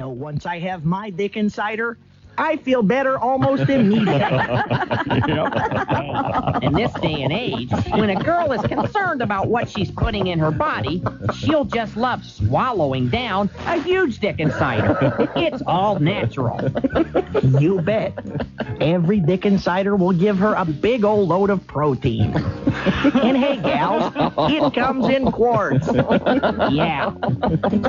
Once I have my Dick Insider, I feel better almost immediately. In this day and age, when a girl is concerned about what she's putting in her body, she'll just love swallowing down a huge Dick Insider. It's all natural. You bet. Every Dick Insider will give her a big old load of protein. And hey, gals, it comes in quarts. Yeah.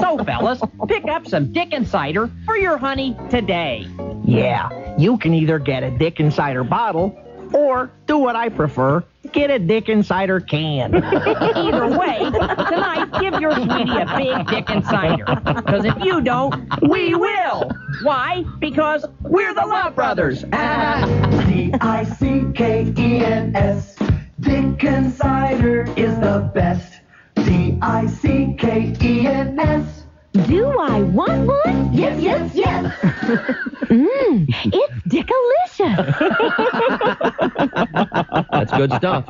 So, fellas, pick up some Dick Insider for your honey today. Yeah, you can either get a Dick Insider bottle or, do what I prefer, get a Dick Insider can. Either way, tonight, give your sweetie a big Dick Insider. Because if you don't, we will. Why? Because we're the Love Brothers. D-I-C-K-E-N-S. Dick Insider is the best. D-I-C-K-E-N-S. Do I want one? Yes, yes, yes. It's Dickalicious. That's good stuff.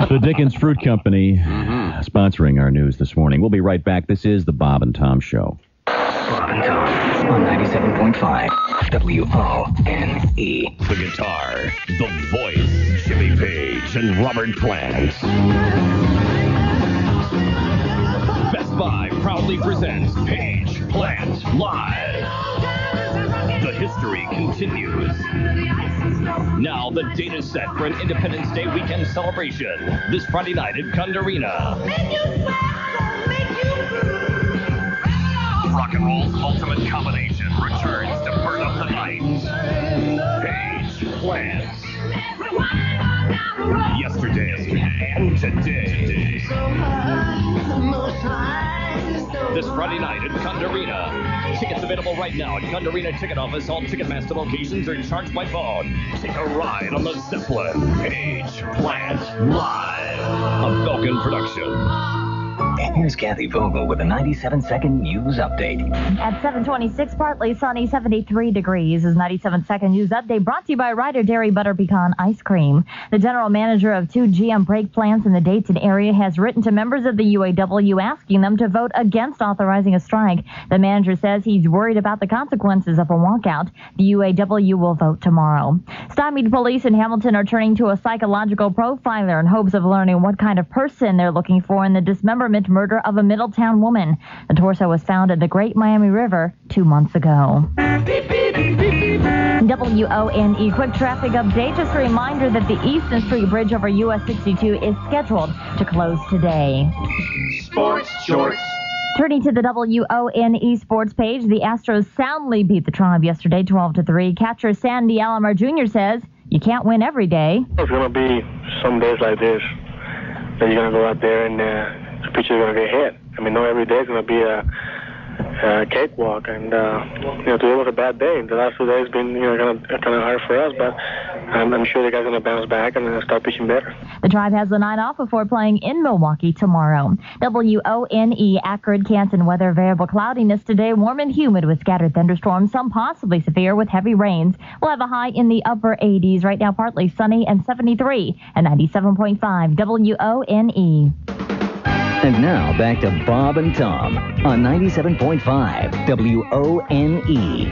The Dickens Fruit Company sponsoring our news this morning. We'll be right back. This is the Bob and Tom Show. Bob and Tom on 97.5 WONE. The guitar, the voice, Jimmy Page and Robert Plant. Best Buy proudly presents Page Plant Live. The history continues. Now the date is set for an Independence Day weekend celebration this Friday night at Cunda Arena. Rock and roll's ultimate combination returns to burn up the night. Page Plant. Yesterday and today. This Friday night at Cunda Arena. Tickets available right now at Cunda Arena Ticket Office. All Ticketmaster locations are charged by phone. Take a ride on the Zeppelin. Page Plant Live. A Belkin production. And here's Kathy Vogel with a 97-second news update. At 7:26, partly sunny, 73 degrees is 97-second news update brought to you by Ryder Dairy Butter Pecan Ice Cream. The general manager of 2 GM brake plants in the Dayton area has written to members of the UAW asking them to vote against authorizing a strike. The manager says he's worried about the consequences of a walkout. The UAW will vote tomorrow. Stymied police in Hamilton are turning to a psychological profiler in hopes of learning what kind of person they're looking for in the dismemberment murder of a Middletown woman. The torso was found at the Great Miami River 2 months ago. WONE quick traffic update. Just a reminder that the Easton Street Bridge over US 62 is scheduled to close today. Sports Shorts. Turning to the WONE sports page, the Astros soundly beat the Tribe yesterday 12-3. Catcher Sandy Alomar Jr. says, "You can't win every day." It's going to be some days like this that you're going to go out there and the pitcher's going to get hit. I mean, not every day is going to be a cakewalk. And, today was a bad day. The last 2 days have been, kind of hard for us, but I'm sure the guy's going to bounce back and start pitching better. The Tribe has the night off before playing in Milwaukee tomorrow. WONE acrid Canton weather, variable cloudiness today, warm and humid with scattered thunderstorms, some possibly severe with heavy rains. We'll have a high in the upper 80s. Right now, partly sunny and 73 and 97.5 WONE. And now, back to Bob and Tom on 97.5 WONE.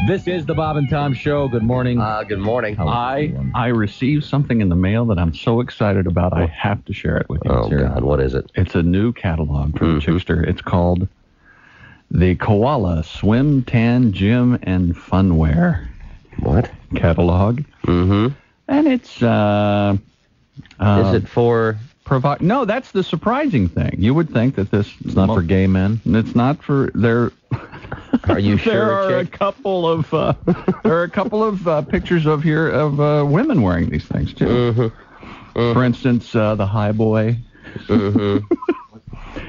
This is the Bob and Tom Show. Good morning. Good morning. I received something in the mail that I'm so excited about. I have to share it with you. Oh, God, what is it? It's a new catalog from Chickster. It's called the Koala Swim, Tan, Gym, and Funwear. What? Catalog. Mm-hmm. And it's... is it for... No, that's the surprising thing. You would think that this is not for gay men. It's not for... Are you sure? There are a couple of pictures of women wearing these things too. Mm-hmm. For instance, the High Boy. Mm-hmm.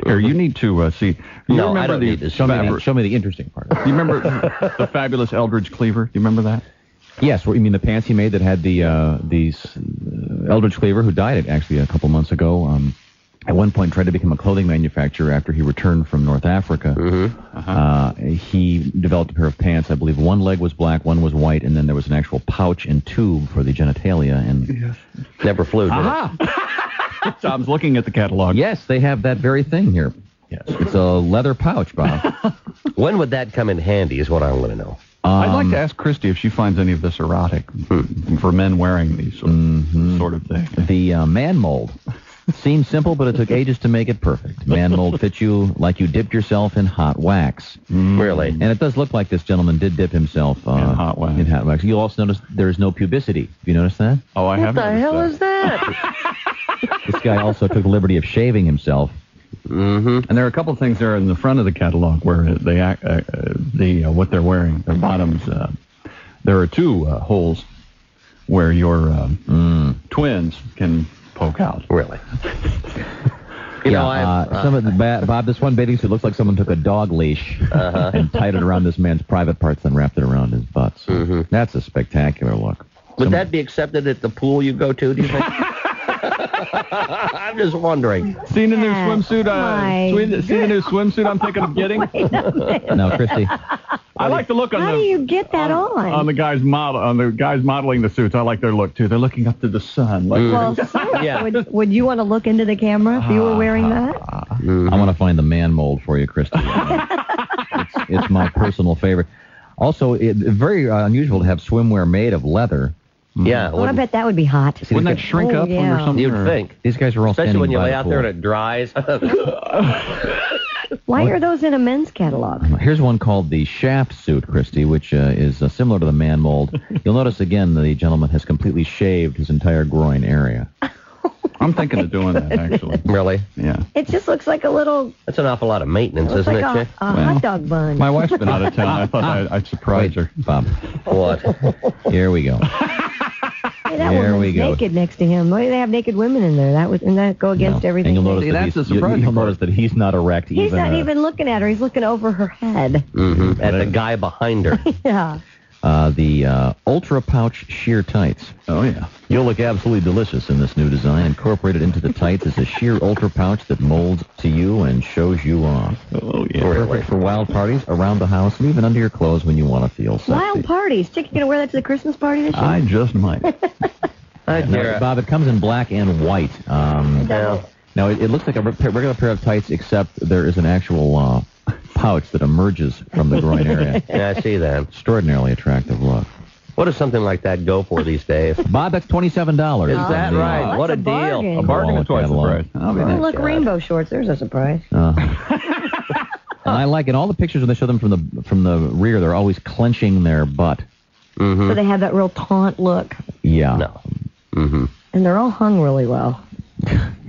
Here, you need to see. No, I don't need this. Show me the interesting part. You remember the fabulous Eldridge Cleaver? Do you remember that? Yes. You mean the pants he made that had these Eldridge Cleaver, who died actually a couple months ago. At one point tried to become a clothing manufacturer after he returned from North Africa. Mm-hmm. He developed a pair of pants. I believe one leg was black, one was white, and then there was an actual pouch and tube for the genitalia. And never flew. Aha! Tom's looking at the catalog. Yes, they have that very thing here. Yes. It's a leather pouch, Bob. When would that come in handy is what I want to know. I'd like to ask Christy if she finds any of this erotic for men wearing these sort of thing. The man mold. Seems simple, but it took ages to make it perfect. Man mold fits you like you dipped yourself in hot wax. Really? And it does look like this gentleman did dip himself in hot wax. You'll also notice there's no pubicity. Have you noticed that? Oh, I have. What the hell is that? This guy also took the liberty of shaving himself. And there are a couple of things there in the front of the catalog where they what they're wearing, their bottoms. There are two holes where your twins can poke out. Really? Some of the Bob, this one bathing suit looks like someone took a dog leash and tied it around this man's private parts, then wrapped it around his butt. So that's a spectacular look. Would that be accepted at the pool you go to, do you think? I'm just wondering. Seen a new swimsuit? Seen a new swimsuit I'm thinking of getting? No, Christy. I like the look on How them. do you get that on? On the guys modeling the suits. I like their look too. They're looking up to the sun. Like, Well, would you want to look into the camera if you were wearing that? I want to find the man mold for you, Christy. It's my personal favorite. Also, very unusual to have swimwear made of leather. Yeah. Well, I bet that would be hot. Wouldn't that shrink up under something? You'd think. These guys are all Especially standing when you by lay the out pool. there and it dries. Why are those in a men's catalog? Here's one called the shaft suit, Christy, which is similar to the man mold. You'll notice, again, the gentleman has completely shaved his entire groin area. I'm thinking of doing that, actually. Really? Yeah. It just looks like a little... That's an awful lot of maintenance, looks isn't like it, Chick? a hot dog bun. My wife's been out of town. I thought I'd surprise her. Bob. What? Here we go. Hey, that There we woman's go. naked next to him. Why do they have naked women in there? Wouldn't that go against everything? And you'll notice, See, that's the surprising you'll part. notice that he's not erect. He's not even looking at her. He's looking over her head. At the guy behind her. Yeah. The Ultra Pouch Sheer Tights. Oh, yeah. You'll look absolutely delicious in this new design. Incorporated into the tights is a sheer ultra pouch that molds to you and shows you off. Oh, yeah. Perfect for wild parties, around the house, and even under your clothes when you want to feel sexy. Wild parties. Chick, you going to wear that to the Christmas party this year? I just might. No, Bob, it comes in black and white. Now, it looks like a regular pair of tights, except there is an actual pouch that emerges from the groin area. Yeah, I see that. Extraordinarily attractive look. What does something like that go for these days? Bob, that's $27. Is that right? That's What a a deal. bargain. A bargain is twice the price. Oh, look, rainbow shorts. There's a surprise. And I like it. All the pictures when they show them from the rear, they're always clenching their butt. So they have that real taunt look. Yeah. No. And they're all hung really well.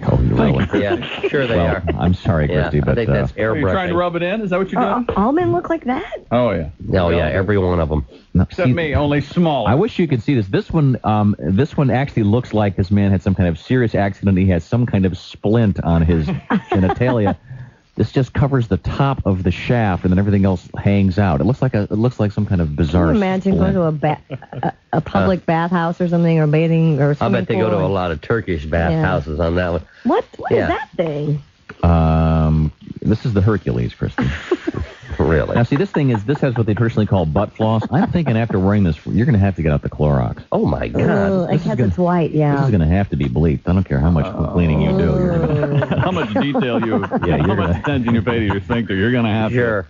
Oh, really? Yeah, sure they Well, are. I'm sorry, Yeah, Christy, I but think that's Are you trying to airbrushing. rub it in? Is that what you're doing? All men look like that? Oh, yeah. Oh, yeah, every one of them. no, Except me, only small. I wish you could see this. This one actually looks like this man had some kind of serious accident. He has some kind of splint on his genitalia. This just covers the top of the shaft, and then everything else hangs out. It looks like some kind of bizarre. Can you imagine splint. going to a public bathhouse or something, or bathing, or I swimming bet they go to pool a lot of Turkish bathhouses on that one. What is Yeah. that thing? This is the Hercules, Christy. Really? Now, see, this has what they traditionally call butt floss. I'm thinking after wearing this, you're going to have to get out the Clorox. Oh, my God. Ugh, because it's white, This yeah. is going to have to be bleached. I don't care how much cleaning you do. You're gonna, How much detail you, how much attention you pay to your sphincter, you're going to have to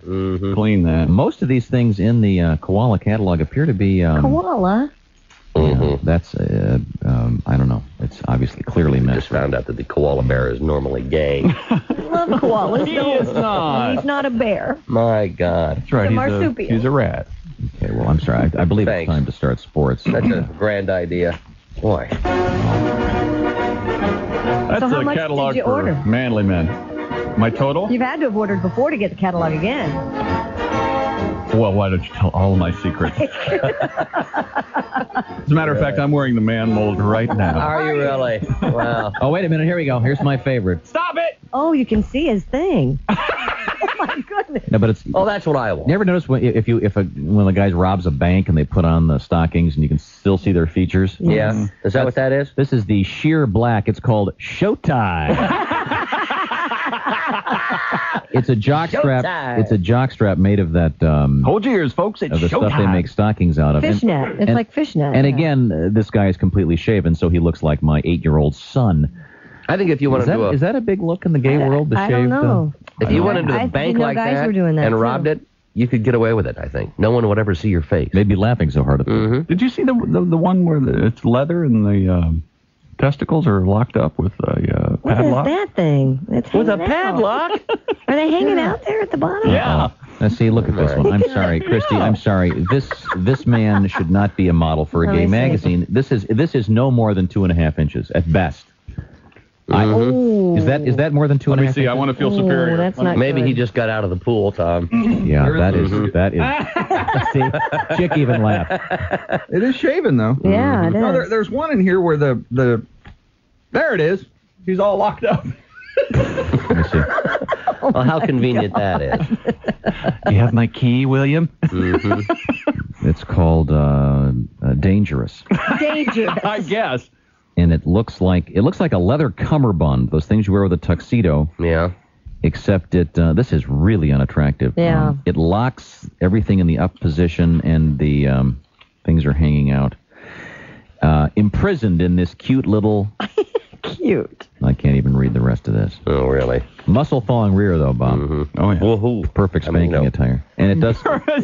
clean that. Most of these things in the koala catalog appear to be... Koala? That's, I don't know. It's obviously clearly meant. Just found out that the koala bear is normally gay. Love koalas. He is not. He's not a bear. My God. That's right. He's a marsupial. He's a rat. Okay, well, I'm sorry. I believe Thanks. it's time to start sports. That's a grand idea. Boy. That's So how a much catalog did you for order? manly men. My total? You've had to have ordered before to get the catalog again. Well, why don't you tell all of my secrets? As a matter of fact, I'm wearing the man mold right now. Are you really? Wow. Oh, wait a minute. Here we go. Here's my favorite. Stop it! Oh, you can see his thing. Oh, my goodness. No, but it's... Oh, that's what I want. You ever notice when the guy robs a bank and they put on the stockings and you can still see their features? Yeah. Is that what that is? This is the sheer black. It's called Showtime. It's a jockstrap. Showtime. It's a jockstrap made of that. Hold your ears, folks. It's of the stuff they showtime. make stockings out of. Fishnet. It's like fishnet. And yeah. again, this guy is completely shaven, so he looks like my 8-year-old son. I think if you want to do is that a big look in the gay world? The I shaved, don't know. if you went into the I bank didn't know like guys that, were doing that, and too. robbed it, you could get away with it. I think no one would ever see your face. They'd be laughing so hard at Mm-hmm. Did you see the one where it's leather and the testicles are locked up with a What padlock? is that thing? It's With a hanging out. padlock? Are they hanging out there at the bottom? Yeah. Now, see, look at this one. I'm sorry, Christy. I'm sorry. This man should not be a model for a Let gay me see. magazine. This is no more than 2.5 inches at best. Ooh. Is that more than 2.5 Let me inches? see. I want to feel Ooh, superior. that's not Maybe good. he just got out of the pool, Tom. Yeah, that is. See, Chick even laughed. It is shaven though. Yeah, it No, is. there's one in here where the there it is. He's all locked up. Let me see. Well, how convenient that is. Do you have my key, William? Mm-hmm. It's called Dangerous, Dangerous. I guess. and it looks like a leather cummerbund. Those things you wear with a tuxedo. Yeah. Except this is really unattractive. Yeah. It locks everything in the up position, and the things are hanging out. Imprisoned in this cute little... Cute. I can't even read the rest of this. Oh, really? Muscle thawing rear, though, Bob. Mm-hmm. Oh, yeah. Woohoo. Perfect spanking attire. And it does...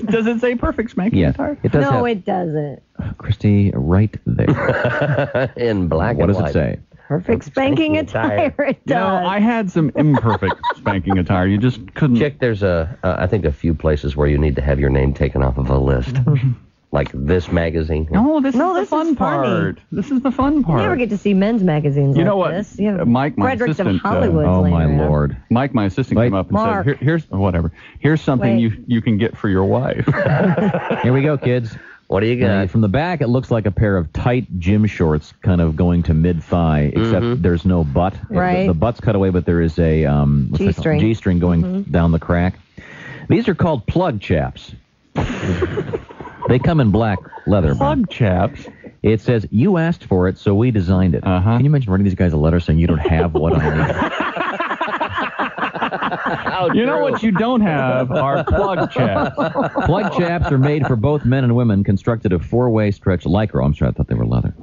Does it say perfect spanking Yeah, attire? it does No, have... it doesn't. Christy, right there. In black What and does white. it say? Perfect spanking attire. It You know, does. I had some imperfect spanking attire. You just couldn't. Chick, there's I think a few places where you need to have your name taken off of a list. Like this magazine. No, this is this the fun is funny. part. This is the fun part. You never get to see men's magazines You like know what? this. You have Mike, my Fredericks of assistant. Hollywood. Oh, my Lord. Mike, my assistant, came up and Mark. said, "Here's whatever. Here's something Wait. you can get for your wife." Here we go, kids. What do you got? From the back, it looks like a pair of tight gym shorts, kind of going to mid-thigh, except there's no butt. Right. The butt's cut away, but there is a G-string. G-string going down the crack. These are called plug chaps. They come in black leather. Plug chaps. It says, "You asked for it, so we designed it." Uh-huh. Can you imagine writing these guys a letter saying you don't have what I need? You know what you don't have are plug chaps. Plug chaps are made for both men and women, constructed of four-way stretch Lycra. Oh, I'm sorry, I thought they were leather.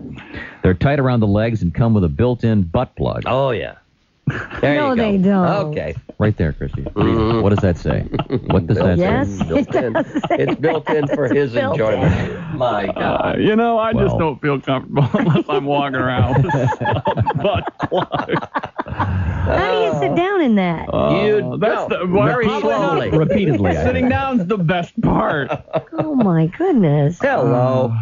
They're tight around the legs and come with a built-in butt plug. Oh, yeah. There No, you go. they don't. Okay. Right there, Christy. What does that say? What does that Yes, say? Built in. It's built in for his built enjoyment. My God. You know, I just Well. don't feel comfortable unless I'm walking around with a butt plug. How do you sit down in that? That's don't. very Slowly. Repeatedly. I Sitting think. down's the best part. Oh, my goodness. Hello.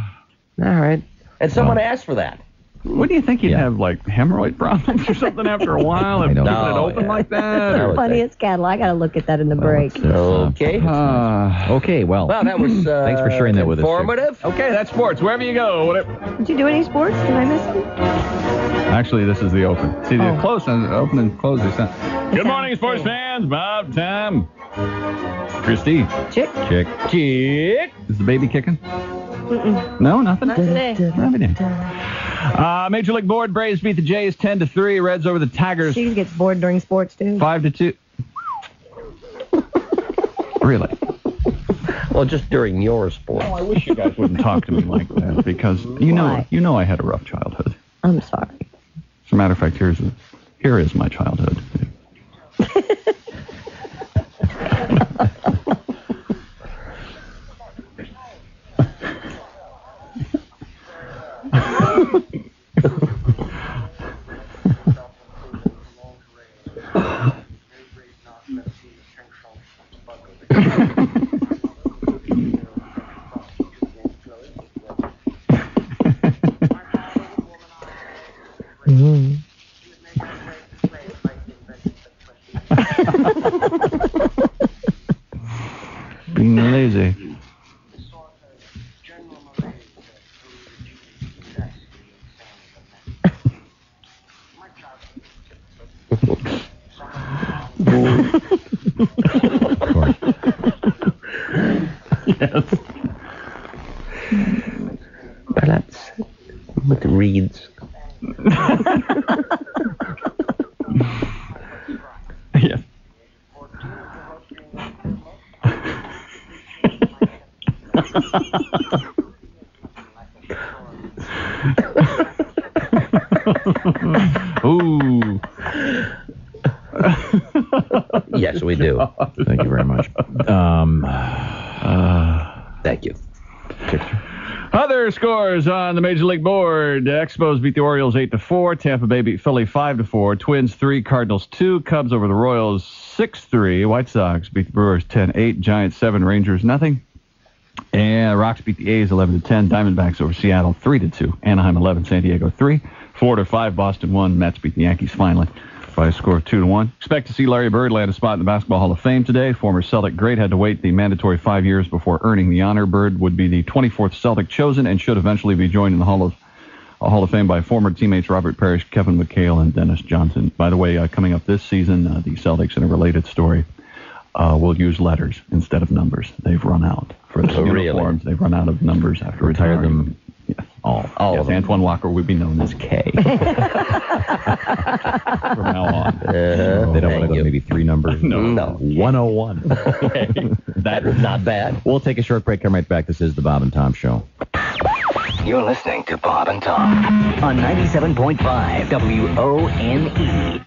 All right. And someone asked for that. What do you think you'd Yeah. have, like, hemorrhoid problems or something after a while if I keeping know. it open Yeah. like that? I would Funniest cattle. I got to look at that in the break. Okay. Okay, well. Well, that was Thanks for sharing that with us, Chick. informative. Okay, that's sports. Wherever you go. Whatever. Did you do any sports? Did I miss them? Actually, this is the open. See, the close and open and close is that. Good Okay. morning, sports fans. Bob, Tom, Christy. Chick? Chick. Chick. Is the baby kicking? Mm-mm. No, nothing. Not today. Major League Board, Braves beat the Jays 10-3. Reds over the Tigers She gets bored during sports, too. 5-2. Really? Well, just during your sport. I wish you guys wouldn't talk to me like that because Why? you know I had a rough childhood. I'm sorry. As a matter of fact, here is my childhood. Being lazy. Yes. Perhaps with reeds. Yes. Ooh. Yes, we do. Thank you very much. Thank you. Other scores on the Major League board. Expos beat the Orioles 8-4. Tampa Bay beat Philly 5-4. Twins 3, Cardinals 2. Cubs over the Royals 6-3. White Sox beat the Brewers 10-8. Giants 7, Rangers nothing. And Rocks beat the A's 11-10. Diamondbacks over Seattle 3-2. Anaheim 11, San Diego 3. Florida 5, Boston 1. Mets beat the Yankees finally by a score of 2-1. Expect to see Larry Bird land a spot in the Basketball Hall of Fame today. Former Celtic great had to wait the mandatory 5 years before earning the honor. Bird would be the 24th Celtic chosen and should eventually be joined in the Hall of Fame by former teammates Robert Parrish, Kevin McHale, and Dennis Johnson. By the way, coming up this season, the Celtics, in a related story, will use letters instead of numbers. They've run out for the uniforms. They've run out of numbers after retiring them. Yes, all yes, Antoine Walker would be known as K. From now on. They don't want to go maybe 3 numbers. No. 101. Okay. That is not bad. We'll take a short break. Come right back. This is the Bob and Tom Show. You're listening to Bob and Tom on 97.5 WONE.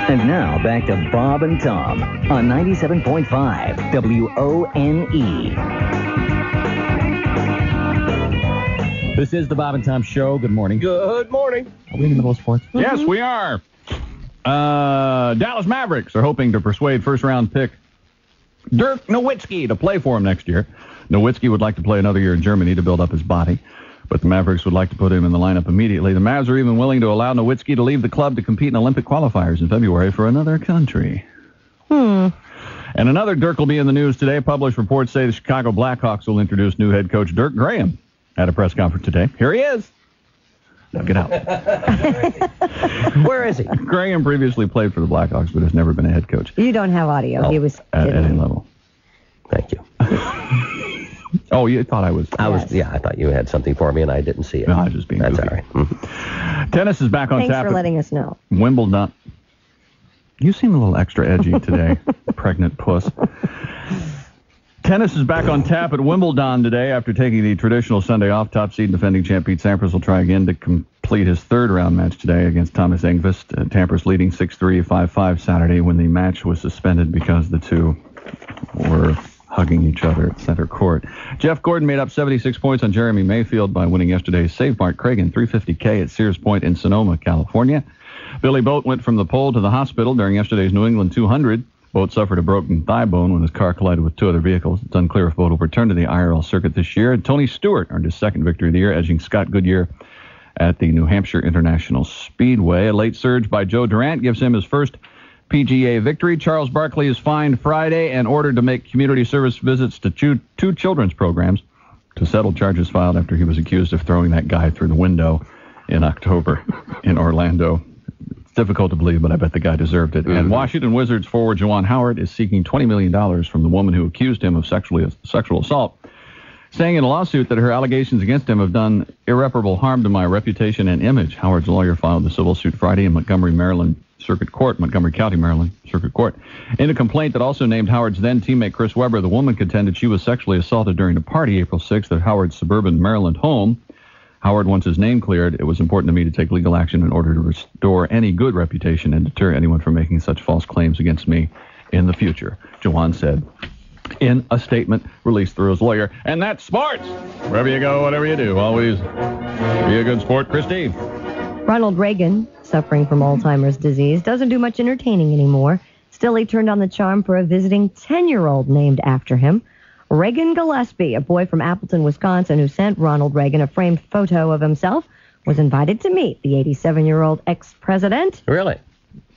And now back to Bob and Tom on 97.5 WONE. This is the Bob and Tom Show. Good morning. Good morning. Are we in the middle of sports? Yes, we are. Dallas Mavericks are hoping to persuade first-round pick Dirk Nowitzki to play for him next year. Nowitzki would like to play another year in Germany to build up his body, but the Mavericks would like to put him in the lineup immediately. The Mavs are even willing to allow Nowitzki to leave the club to compete in Olympic qualifiers in February for another country. And another Dirk will be in the news today. Published reports say the Chicago Blackhawks will introduce new head coach Dirk Graham at a press conference today. Here he is. Now get out. Where is he? Graham previously played for the Blackhawks, but has never been a head coach. You don't have audio. He was at any level. Thank you. Oh, you thought I was? Yeah, I thought you had something for me, and I didn't see it. No, I was just being That's goofy. all right. Mm-hmm. Tennis is back on Thanks tap. for letting us know. Wimbledon. You seem a little extra edgy today, pregnant puss. Tennis is back on tap at Wimbledon today after taking the traditional Sunday off. Top seed defending champ Pete Sampras will try again to complete his third-round match today against Thomas Engvist. Sampras leading 6-3, 5-5 Saturday when the match was suspended because the two were hugging each other at center court. Jeff Gordon made up 76 points on Jeremy Mayfield by winning yesterday's Save Mark Cragen 350K at Sears Point in Sonoma, California. Billy Boat went from the pole to the hospital during yesterday's New England 200. Boat suffered a broken thigh bone when his car collided with 2 other vehicles. It's unclear if Boat will return to the IRL circuit this year. And Tony Stewart earned his second victory of the year, edging Scott Goodyear at the New Hampshire International Speedway. A late surge by Joe Durant gives him his first PGA victory. Charles Barkley is fined Friday and ordered to make community service visits to 2 children's programs to settle charges filed after he was accused of throwing that guy through the window in October in Orlando. Difficult to believe, but I bet the guy deserved it. And Washington Wizards forward Juwan Howard is seeking $20 million from the woman who accused him of sexual assault, saying in a lawsuit that her allegations against him have done irreparable harm to my reputation and image. Howard's lawyer filed the civil suit Friday in Montgomery County, Maryland Circuit Court. In a complaint that also named Howard's then teammate Chris Webber, the woman contended she was sexually assaulted during a party April 6th at Howard's suburban Maryland home. Howard wants his name cleared. It was important to me to take legal action in order to restore any good reputation and deter anyone from making such false claims against me in the future, Juwan said in a statement released through his lawyer. And that's sports. Wherever you go, whatever you do, always be a good sport. Christy. Ronald Reagan, suffering from Alzheimer's disease, doesn't do much entertaining anymore. Still, he turned on the charm for a visiting 10-year-old named after him. Reagan Gillespie, a boy from Appleton, Wisconsin, who sent Ronald Reagan a framed photo of himself, was invited to meet the 87-year-old ex-president. Really?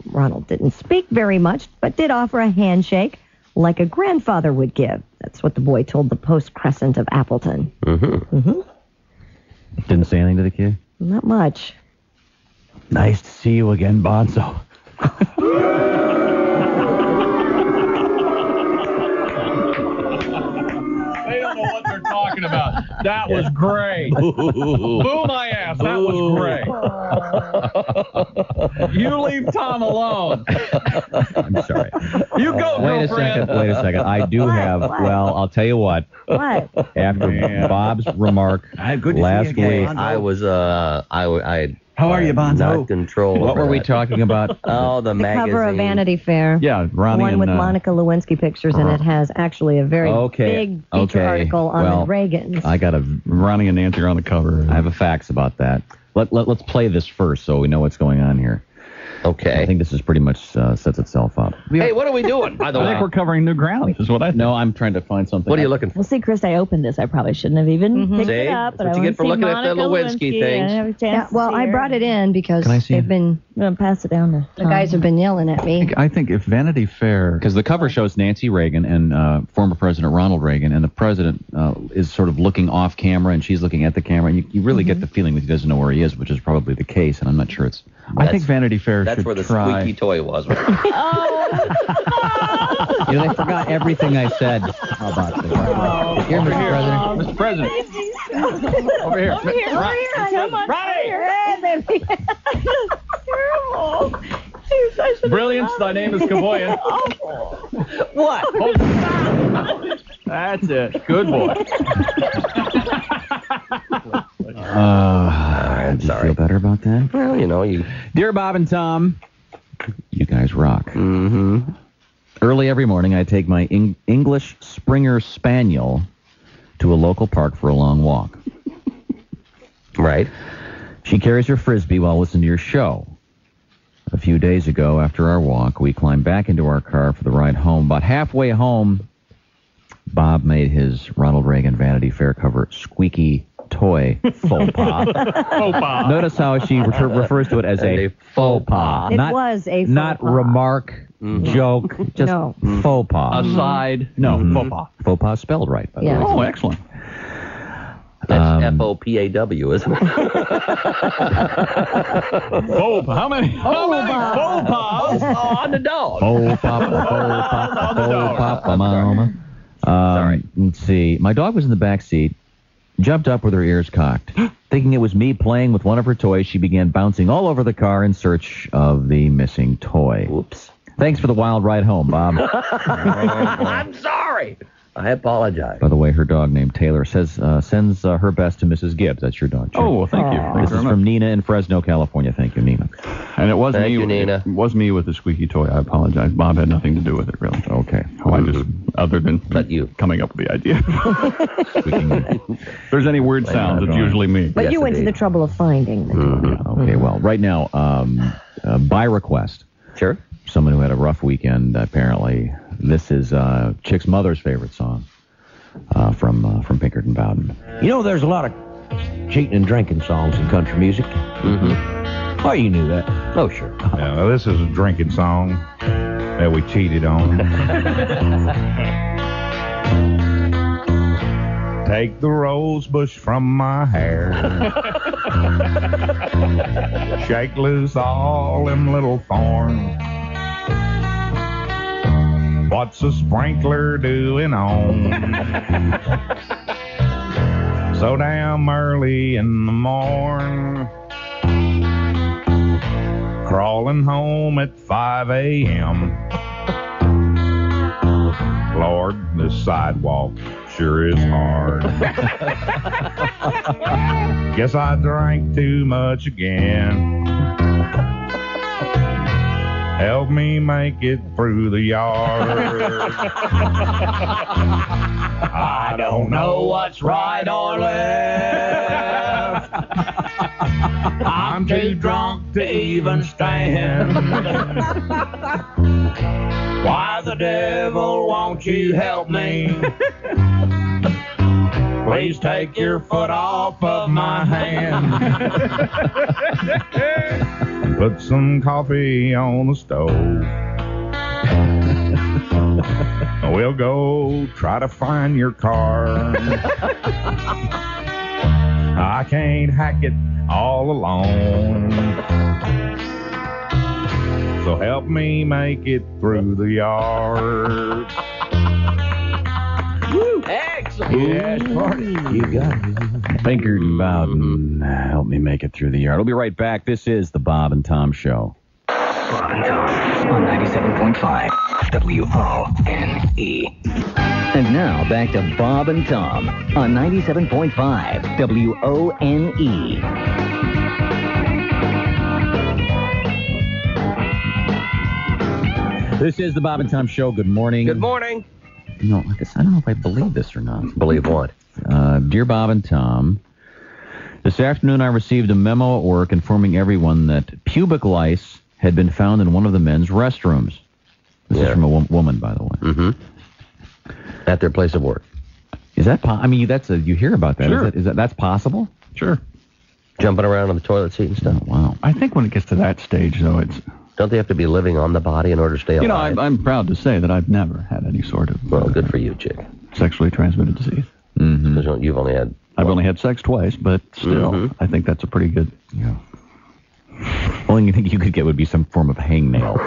Ronald didn't speak very much, but did offer a handshake like a grandfather would give. That's what the boy told the Post-Crescent of Appleton. Didn't say anything to the kid? Not much. Nice to see you again, Bonzo. Talking about. That was great. Boo my ass. That was great. You leave Tom alone. I'm sorry. You go, Wait a second. I do have, well, I'll tell you what. What? After Bob's remark last week. I How are you, Bonzo? Not control. What were we that. talking about? Oh, the magazine. Cover of Vanity Fair. Yeah, Ronnie One and with Monica Lewinsky pictures, and it has actually a very big feature article on the Reagans. I got Ronnie and Nancy are on the cover. I have a fax about that. Let's play this first so we know what's going on here. Okay. I think this is pretty much sets itself up. Hey, what are we doing, by the way? I think we're covering new ground, is what I think. No, I'm trying to find something. What are you looking for? Well, see, Chris, I opened this. I probably shouldn't have even picked See? it up. That's what you get for looking at the Lewinsky things. Yeah, well, I brought it in because Can I see they've it? been... I'm going to pass it down to The guys have been yelling at me. I think if Vanity Fair... Because the cover shows Nancy Reagan and former President Ronald Reagan, and the president is sort of looking off camera, and she's looking at the camera, and you really get the feeling that he doesn't know where he is, which is probably the case, and I'm not sure it's... I think Vanity Fair That's should where the try... squeaky toy was. You know, they forgot everything I said about this. Here, Mr. President. Mr. President. Over here. Brilliance, thy name is Kavoyan. What? That's it. Good boy. Do you feel better about that? Well, you know, Dear Bob and Tom, you guys rock. Mm-hmm. Early every morning, I take my English Springer Spaniel to a local park for a long walk. Right. She carries her Frisbee while listening to your show. A few days ago, after our walk, we climbed back into our car for the ride home. About halfway home, Bob made his Ronald Reagan Vanity Fair cover squeaky toy faux pas. Faux pas. Notice how she refers to it as a faux pas. It was a faux not pas. remark, joke, just No. faux pas. Aside. No, faux pas. Faux pas spelled right, by the Yeah. way. Oh, excellent. That's F-O-P-A-W, isn't it? Faux pas. How many faux pas? On the dog. Faux papa, faux papa, mama. Sorry. Let's see. My dog was in the back seat, jumped up with her ears cocked. Thinking it was me playing with one of her toys, she began bouncing all over the car in search of the missing toy. Whoops. Thanks for the wild ride home, Bob. I'm sorry. I apologize. By the way, her dog named Taylor sends her best to Mrs. Gibbs. That's your dog, Jim. Oh, well, thank you. This is from Nina in Fresno, California. Thank you, Nina. And it was Thank me. you, Nina. It was me with the squeaky toy. I apologize. Bob had nothing to do with it, really. Okay. Oh, I just, other than you coming up with the idea. Squeaking. If there's any weird sounds, it's usually me. But Yes, you went to indeed. the trouble of finding them. Okay, well, right now, by request, Sure. someone who had a rough weekend, apparently, this is Chick's mother's favorite song from Pinkerton Bowden. You know, there's a lot of cheating and drinking songs in country music. Mm-hmm. Oh, you knew that. Oh, sure. Yeah, well, this is a drinking song that we cheated on. Take the rose bush from my hair. Shake loose all them little thorns. What's a sprinkler doing on? So damn early in the morn. Crawling home at 5 a.m. Lord, this sidewalk sure is hard. Guess I drank too much again. Help me make it through the yard. I don't know what's right or left. I'm too drunk to even stand. Why the devil won't you help me? Please take your foot off of my hand. Put some coffee on the stove. We'll go try to find your car. I can't hack it all alone. So help me make it through the yard. Excellent. Yes, party. You got it. Pinkerton Bowden, help me make it through the yard. We'll be right back. This is the Bob and Tom Show. Bob and Tom on 97.5 WONE. And now back to Bob and Tom on 97.5 WONE. This is the Bob and Tom Show. Good morning. Good morning. No, I don't know if I believe this or not. Believe what? Dear Bob and Tom, this afternoon I received a memo at work informing everyone that pubic lice had been found in one of the men's restrooms. This is from a woman, by the way. Mm-hmm. At their place of work. Is that I mean, you hear about that. Sure. That's possible? Sure. Jumping around on the toilet seat and stuff. Oh, wow. I think when it gets to that stage, though, Don't they have to be living on the body in order to stay alive? You know, I'm proud to say that I've never had any sort of... Well, good for you, chick. Sexually transmitted disease. Mm-hmm. You've only had... I've only had sex twice, but still, I think that's a pretty good... Yeah. Only thing you could get would be some form of hangnail.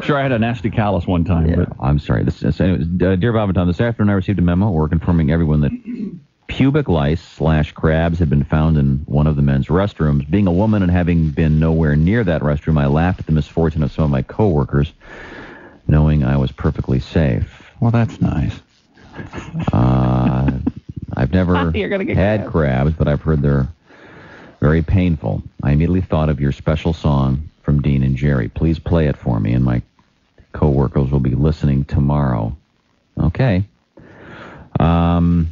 Sure, I had a nasty callus one time. But I'm sorry. Anyways, Dear Bob and Tom, this afternoon I received a memo at work informing everyone that pubic lice/crabs had been found in one of the men's restrooms. Being a woman and having been nowhere near that restroom, I laughed at the misfortune of some of my coworkers, knowing I was perfectly safe. Well, that's nice. I've never had crabs, but I've heard they're very painful. I immediately thought of your special song from Dean and Jerry. Please play it for me, and my coworkers will be listening tomorrow. Okay. You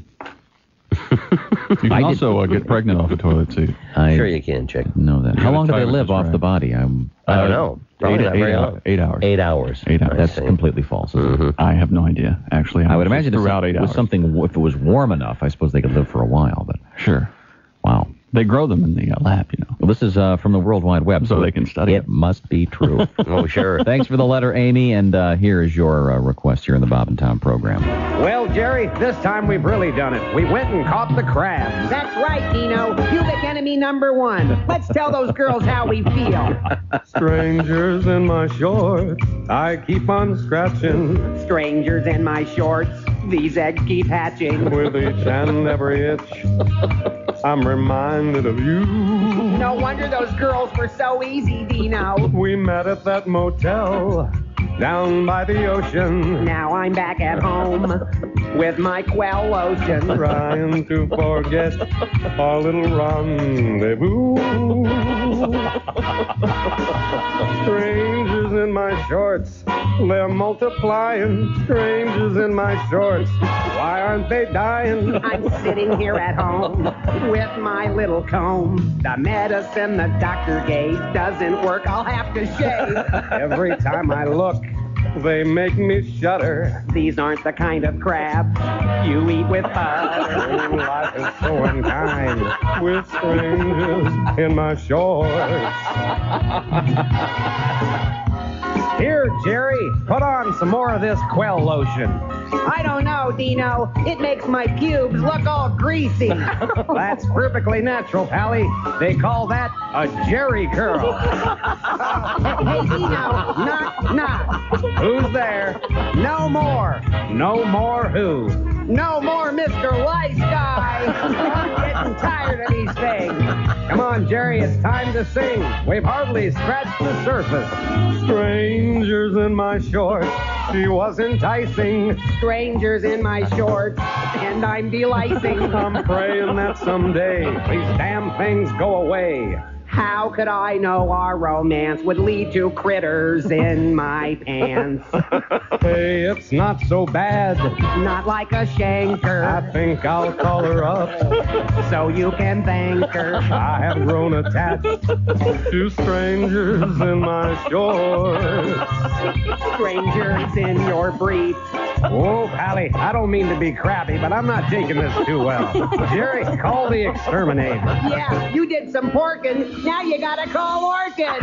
can also get pregnant off a toilet seat. Sure you can, chick. Know that. How long do they live off the body? I don't know. Probably not very long. 8 hours. 8 hours. 8 hours. That's completely false. I have no idea, actually. I would imagine throughout 8 hours. Something, if it was warm enough, I suppose they could live for a while. But sure. Wow. They grow them in the lab, you know. Well, this is from the World Wide Web, so they can study it. It must be true. Oh, sure. Thanks for the letter, Amy, and here is your request here in the Bob and Tom program. Well, Jerry, this time we've really done it. We went and caught the crabs. That's right, Dino. Pubic enemy number 1. Let's tell those girls how we feel. Strangers in my shorts, I keep on scratching. Strangers in my shorts, these eggs keep hatching. With each and every itch, I'm reminded of you. No wonder those girls were so easy, Dino. We met at that motel down by the ocean. Now I'm back at home with my Quell lotion. Trying to forget our little rendezvous. Strangers in my shorts, they're multiplying. Strangers in my shorts, why aren't they dying? I'm sitting here at home with my little comb. The medicine the doctor gave doesn't work, I'll have to shave. Every time I look, they make me shudder. These aren't the kind of crabs you eat with butter. Life is so unkind with strangers in my shorts. Here, Jerry, put on some more of this Quell lotion. I don't know, Dino. It makes my pubes look all greasy. That's perfectly natural, Pally. They call that a Jerry curl. Hey, Dino, knock. Who's there? No more. No more who? No more Mr. Lice Guy. I'm getting tired of these things. Come on, Jerry, it's time to sing. We've hardly scratched the surface. Strangers in my shorts, she was enticing. Strangers in my shorts, and I'm delicing. I'm praying that someday these damn things go away. How could I know our romance would lead to critters in my pants? Hey, it's not so bad. Not like a shanker. I think I'll call her up so you can thank her. I have grown attached to strangers in my shorts. Strangers in your briefs. Oh, Pally, I don't mean to be crabby, but I'm not taking this too well. Jerry, call the exterminator. Yeah, you did some porking. Now you gotta call Orkin.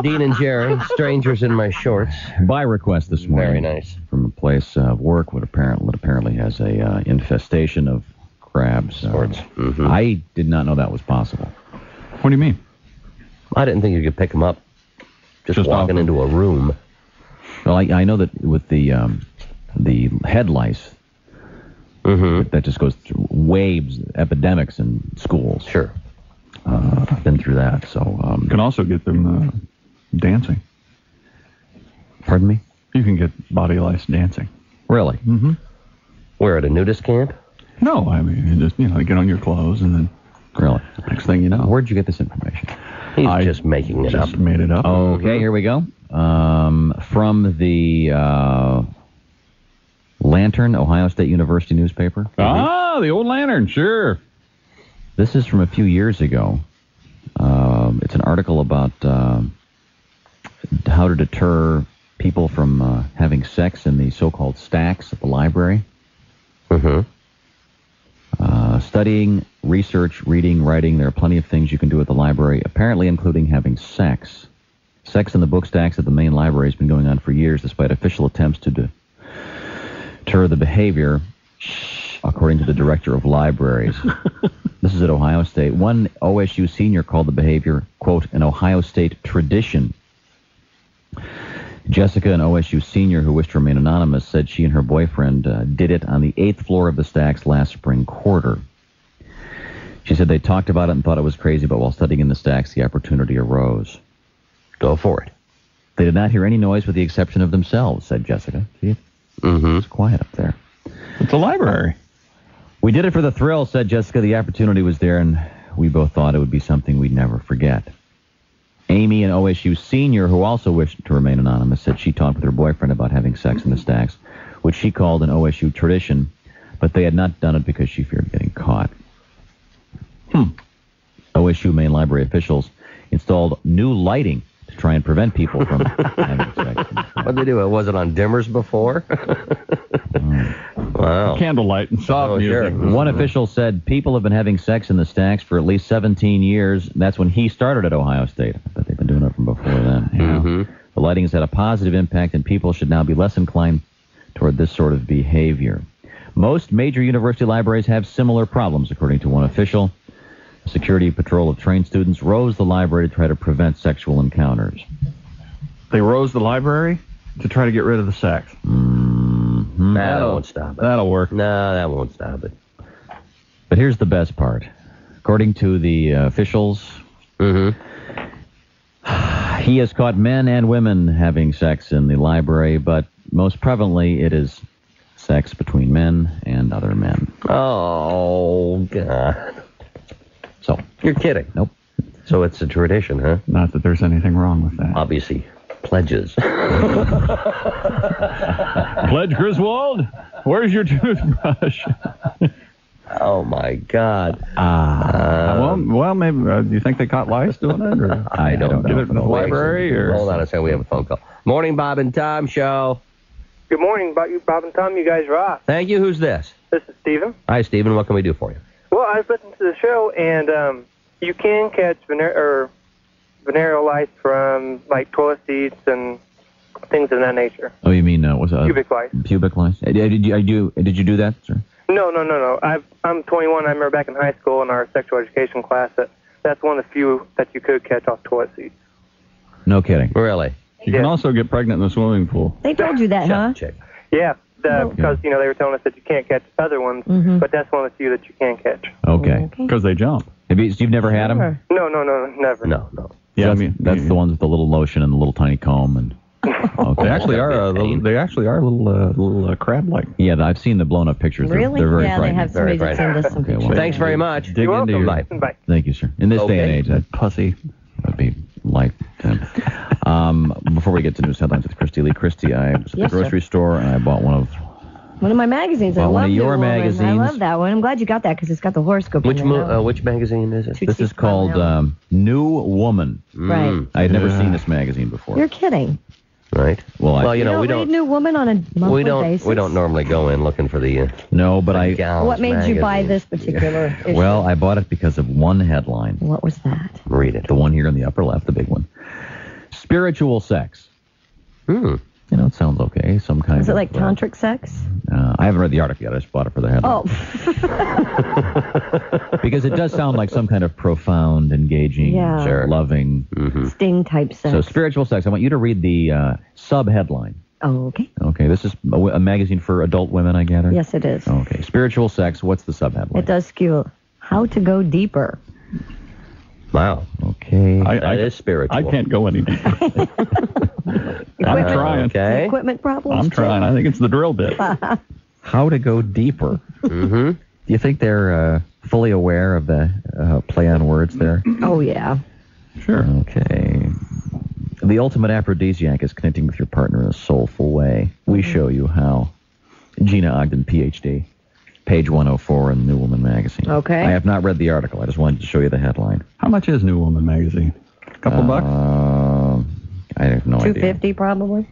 Dean and Jerry, strangers in my shorts. By request this morning. Very nice. From a place of work what apparently has a infestation of crabs. Mm-hmm. I did not know that was possible. What do you mean? I didn't think you could pick them up just walking into a room. Well, I know that with the head lice, that just goes through waves, epidemics in schools. Sure. I've been through that, so... you can also get them dancing. Pardon me? You can get body lice dancing. Really? Mm-hmm. Where, at a nudist camp? No, I mean, you just, get on your clothes and then... Really? Next thing you know. Where'd you get this information? He's just making it up. Just made it up. Okay, here we go. From the Lantern, Ohio State University newspaper. Ah, the old Lantern, sure. This is from a few years ago. It's an article about how to deter people from having sex in the so-called stacks at the library. Studying, research, reading, writing, there are plenty of things you can do at the library, apparently including having sex. Sex in the book stacks at the main library has been going on for years, despite official attempts to deter the behavior, according to the director of libraries. This is at Ohio State. One OSU senior called the behavior, quote, an Ohio State tradition. Jessica, an OSU senior who wished to remain anonymous, said she and her boyfriend did it on the 8th floor of the stacks last spring quarter. She said they talked about it and thought it was crazy, but while studying in the stacks, the opportunity arose. Go for it. They did not hear any noise with the exception of themselves, said Jessica. See, it's quiet up there. It's a library. We did it for the thrill, said Jessica. The opportunity was there, and we both thought it would be something we'd never forget. Amy, an OSU senior who also wished to remain anonymous, said she talked with her boyfriend about having sex in the stacks, which she called an OSU tradition, but they had not done it because she feared getting caught. OSU main library officials installed new lighting to try and prevent people from having sex. What did they do? Was it on dimmers before? Wow. Candlelight and soft music. Sure. One official said people have been having sex in the stacks for at least 17 years. That's when he started at Ohio State. I bet they've been doing it from before then. The lighting has had a positive impact, and people should now be less inclined toward this sort of behavior. Most major university libraries have similar problems, according to one official. A security patrol of trained students rose the library to try to prevent sexual encounters. They rose the library to try to get rid of the sex. That won't stop it. That'll work. No, that won't stop it. But here's the best part. According to the officials, he has caught men and women having sex in the library, but most prevalently it is sex between men and other men. Oh, God. So, you're kidding. Nope. So it's a tradition, huh? Not that there's anything wrong with that. Obviously, pledges. Pledge Griswold, where's your toothbrush? Oh, my God. Well, maybe, do you think they caught lice doing it? Or I don't know. Get it in the library? Or? Hold on a second, we have a phone call. Morning, Bob and Tom Show. Good morning, Bob and Tom. You guys rock. Thank you. Who's this? This is Steven. Hi, Steven. What can we do for you? Well, I was listening to the show, and you can catch venereal lice from, like, toilet seats and things of that nature. Oh, you mean what's that? Pubic lice. Pubic lice. Did you do that, sir? No. I'm 21. I remember back in high school in our sexual education class that's one of the few that you could catch off toilet seats. No kidding. Really? You can also get pregnant in the swimming pool. They told you that, huh? Yeah, because, they were telling us that you can't catch other ones, but that's one of the few that you can catch. Okay. Because they jump. You've never had them? No, never. No. Yeah, that's the ones with the little lotion and the little tiny comb and. Okay. They actually are. They actually are little crab-like. Yeah, I've seen the blown-up pictures. Really? They're very yeah, frightening. they have somebody that sent us some pictures. Well, thanks very much. Dig into your Bye. Thank you, sir. In this day and age, that pussy would be life. Before we get to news headlines with Christy Lee. Christy, I was at the grocery store and I bought one of my magazines. I one love of your New Woman. magazines. I love that one. I'm glad you got that because it's got the horoscope. Which in there. which magazine is it? This is called New Woman. Right. I had never seen this magazine before. You're kidding. Right. Well, you know, we don't read New Woman on a monthly basis. We don't normally go in looking for the. No, but What made you buy this particular issue? Well, I bought it because of one headline. What was that? Read it. The one here in the upper left, the big one. Spiritual sex. You know, it sounds okay. Some kind Is of. it like tantric sex? I haven't read the article yet. I just bought it for the headline. Oh. Because it does sound like some kind of profound, engaging, loving. Sting type sex. So, spiritual sex. I want you to read the sub-headline. Oh, okay. Okay, this is a magazine for adult women, I gather? Yes, it is. Okay, spiritual sex. What's the sub-headline? It does skew. How to go deeper. Wow. Okay. That is spiritual. I can't go any deeper. I'm trying. Okay. Equipment problems? I'm trying. I think it's the drill bit. How to go deeper. Do you think they're fully aware of the play on words there? Oh, yeah. Sure. Okay. The ultimate aphrodisiac is connecting with your partner in a soulful way. We show you how. Gina Ogden, Ph.D., page 104 in New Woman magazine. Okay. I have not read the article. I just wanted to show you the headline. How much is New Woman magazine? A couple bucks? I have no idea. $2.50 probably.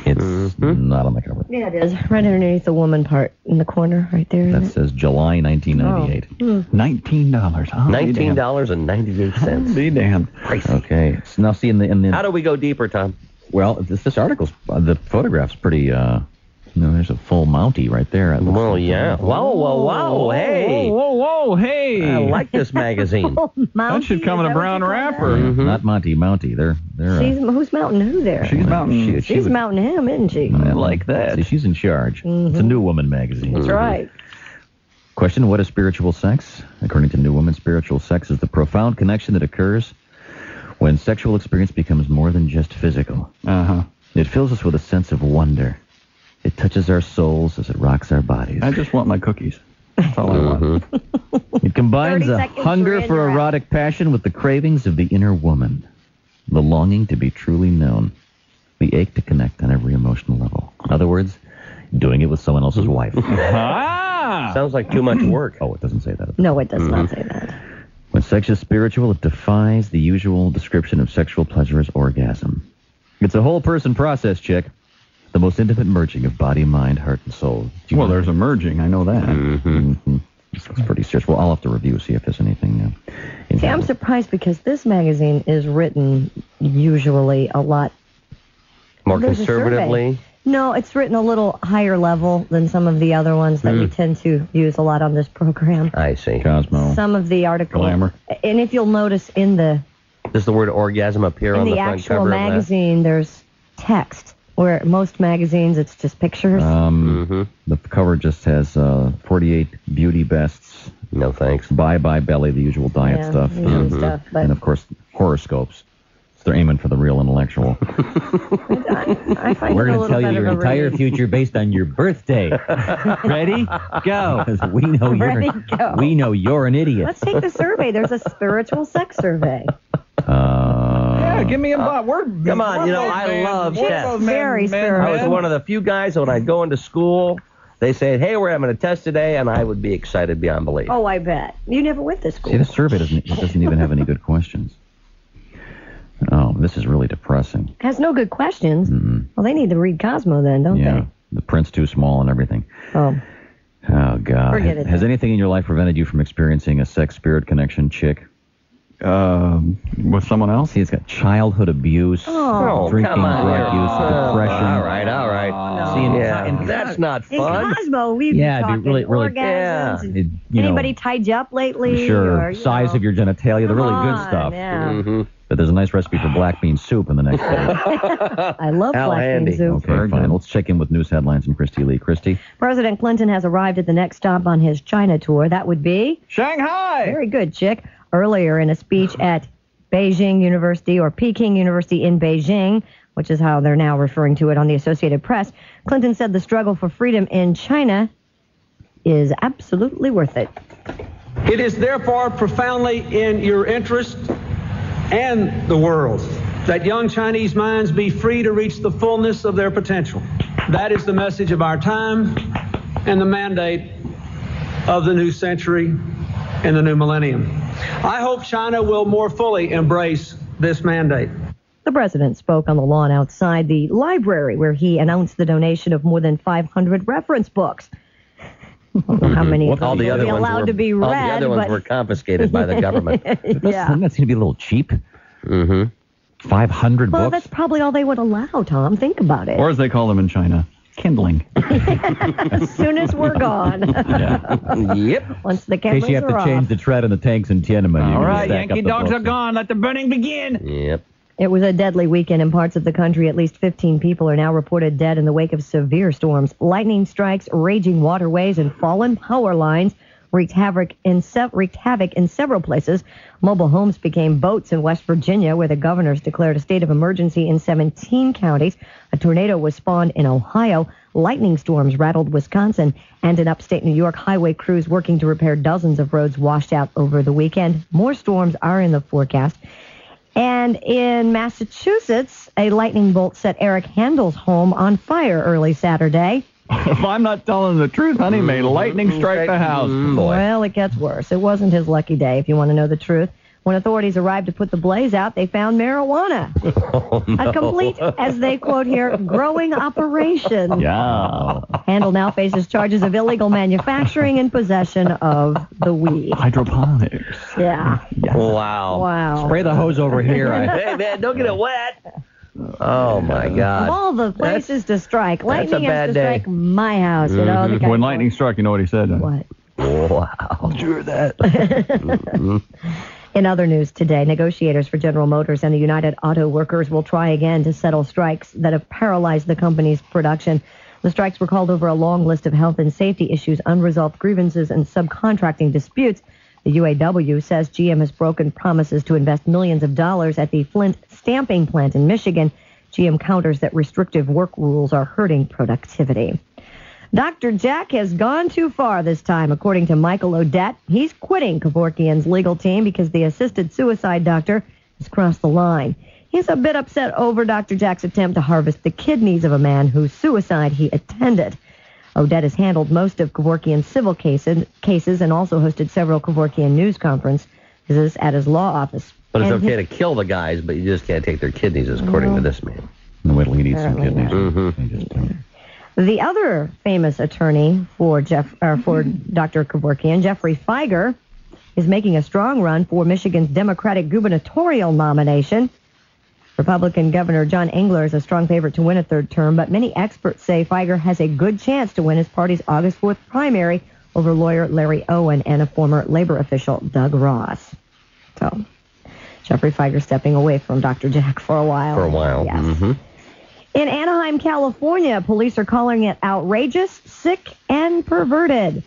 It's not on the cover. Yeah, it is. Right underneath the woman part in the corner, right there. That says July 1998. $19. $19.98. Be damned. Okay. So now see in the How do we go deeper, Tom? Well, this article's the photograph's pretty. There's a full Mountie right there. Well, yeah. Wow, hey. Whoa, hey. I like this magazine. That should come in a brown wrapper. Not Mountie. They're Who's mounting who there? She's mounting. She's mounting him, isn't she? I like that. See, she's in charge. It's a New Woman magazine. That's right. Question, what is spiritual sex? According to New Woman, spiritual sex is the profound connection that occurs when sexual experience becomes more than just physical. It fills us with a sense of wonder. It touches our souls as it rocks our bodies. I just want my cookies. That's all I want. It combines 30 a seconds, hunger you're in, for you're out. erotic passion with the cravings of the inner woman. The longing to be truly known. The ache to connect on every emotional level. In other words, doing it with someone else's wife. Sounds like too much work. Oh, it doesn't say that. No, it does not say that. When sex is spiritual, it defies the usual description of sexual pleasure as orgasm. It's a whole person process, chick. The most intimate merging of body, mind, heart, and soul. Well, there's a merging. I know that. It's pretty serious. Well, I'll have to review, see if there's anything. See, I'm surprised because this magazine is written usually a lot more There's a conservatively. survey. No, it's written a little higher level than some of the other ones that we tend to use a lot on this program. I see. Cosmo. Some of the articles. Glamour. And if you'll notice in the Does the word orgasm appear on the front actual cover magazine, there's text. Where most magazines, it's just pictures. The cover just has 48 beauty bests. No thanks. Bye belly, the usual diet stuff. Usual stuff, but And of course, horoscopes. So they're aiming for the real intellectual. I find We're it a going to little tell you bit your of a entire relief. future based on your birthday. Ready? Go. We know Ready, go. We know you're an idiot. Let's take the survey. There's a spiritual sex survey. Yeah, give me a butt. Come on, I love tests. Very spiritual. I was one of the few guys when I'd go into school, they said, hey, we're having a test today, and I would be excited beyond belief. Oh, I bet. You never went to school. See, the survey doesn't even have any good questions. Oh, this is really depressing. Has no good questions. Well, they need to read Cosmo then, don't Yeah, the print's too small and everything. they? Oh. Oh, God. Forget it Has then. anything in your life prevented you from experiencing a sex-spirit connection, chick? With someone else? See, it's got childhood abuse, Oh, drinking, come on. drug use, depression. All right. See, Yeah, that's not In fun. Cosmo, we've Yeah, been it'd be talking really- orgasms. and It- you know, anybody tied you up lately? Sure, Or, you size know. of your genitalia, the really good on, stuff. Yeah. But there's a nice recipe for black bean soup in the next page. I love How black handy. bean soup. Okay, fine. Let's check in with news headlines from Christy Lee. Christy? President Clinton has arrived at the next stop on his China tour. That would be Shanghai. very good, chick. Earlier in a speech at Beijing University or Peking University in Beijing, which is how they're now referring to it on the Associated Press, Clinton said the struggle for freedom in China is absolutely worth it. It is therefore profoundly in your interest and the world's that young Chinese minds be free to reach the fullness of their potential. That is the message of our time and the mandate of the new century and the new millennium. I hope China will more fully embrace this mandate. The president spoke on the lawn outside the library where he announced the donation of more than 500 reference books. I don't know how many of all them the will other be ones allowed were, to be all read, the other ones but were confiscated by the government. yeah. Doesn't that seem to be a little cheap? 500 Well, books? that's probably all they would allow, Tom. Think about it. Or as they call them in China, kindling. As soon as we're gone. Yep. Once the In case you cameras have to are change off. the tread in the tanks in Tiananmen. All you right, stack Yankee up the dogs books. are gone. Let the burning begin. Yep. It was a deadly weekend in parts of the country. At least 15 people are now reported dead in the wake of severe storms. Lightning strikes, raging waterways, and fallen power lines wreaked havoc in several places. Mobile homes became boats in West Virginia, where the governors declared a state of emergency in 17 counties. A tornado was spawned in Ohio. Lightning storms rattled Wisconsin. And in upstate New York, highway crews working to repair dozens of roads washed out over the weekend. More storms are in the forecast. And in Massachusetts, a lightning bolt set Eric Handel's home on fire early Saturday. If I'm not telling the truth, honey, may lightning strike the house. Well, it gets worse. It wasn't his lucky day, if you want to know the truth. When authorities arrived to put the blaze out, they found marijuana. Oh, no. A complete, as they quote here, growing operation. Yeah. Handel now faces charges of illegal manufacturing and possession of the weed. Hydroponics. Yeah. Wow. Wow. Spray the hose over here. Hey, man, don't get it wet. Oh, my God. Of all the places to strike, that's a lightning has bad to day. strike my house. You know, the guy- When lightning struck, you know what he said? What? Wow. Sure that. In other news today, negotiators for General Motors and the United Auto Workers will try again to settle strikes that have paralyzed the company's production. The strikes were called over a long list of health and safety issues, unresolved grievances, and subcontracting disputes. The UAW says GM has broken promises to invest millions of dollars at the Flint stamping plant in Michigan. GM counters that restrictive work rules are hurting productivity. Dr. Jack has gone too far this time, according to Michael Odette. He's quitting Kevorkian's legal team because the assisted suicide doctor has crossed the line. He's a bit upset over Dr. Jack's attempt to harvest the kidneys of a man whose suicide he attended. Odette has handled most of Kevorkian's civil cases and also hosted several Kevorkian news conferences at his law office. But it's And okay to kill the guys, but you just can't take their kidneys, according to this man. Wait till he needs some Apparently kidneys. The other famous attorney for Dr. Kevorkian, Jeffrey Feiger, is making a strong run for Michigan's Democratic gubernatorial nomination. Republican Governor John Engler is a strong favorite to win a third term, but many experts say Feiger has a good chance to win his party's August 4th primary over lawyer Larry Owen and a former labor official, Doug Ross. So, Jeffrey Feiger stepping away from Dr. Jack for a while. For a while. Yes. Mm-hmm. In Anaheim, California, police are calling it outrageous, sick, and perverted.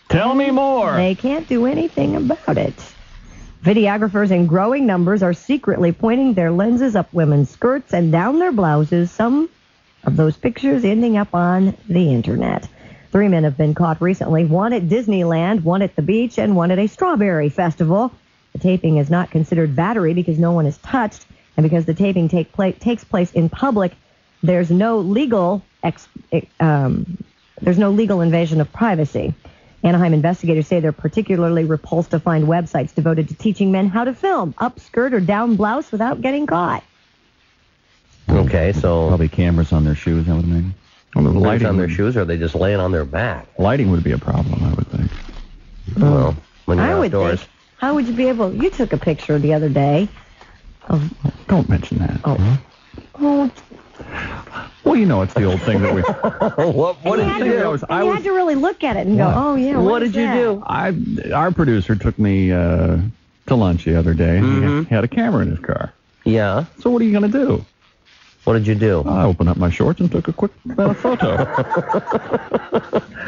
Tell me more. They can't do anything about it. Videographers in growing numbers are secretly pointing their lenses up women's skirts and down their blouses, some of those pictures ending up on the internet. 3 men have been caught recently, one at Disneyland, one at the beach, and one at a strawberry festival. The taping is not considered battery because no one is touched, and because the taping takes place in public, there's no legal invasion of privacy. Anaheim investigators say they're particularly repulsed to find websites devoted to teaching men how to film up skirt or down blouse without getting caught. Okay, so... Probably cameras on their shoes, I would imagine. Lights on their shoes, or are they just laying on their back? Lighting would be a problem, I would think. Well, when you're I would outdoors. think. How would you be able... You took a picture the other day of... Don't mention that. Oh, Well, you know, it's the old thing that we... What did you do? you had to really look at it and go, oh, yeah, What is did you that? do? Our producer took me to lunch the other day. He had a camera in his car. Yeah. So what are you going to do? What did you do? I opened up my shorts and took a quick photo.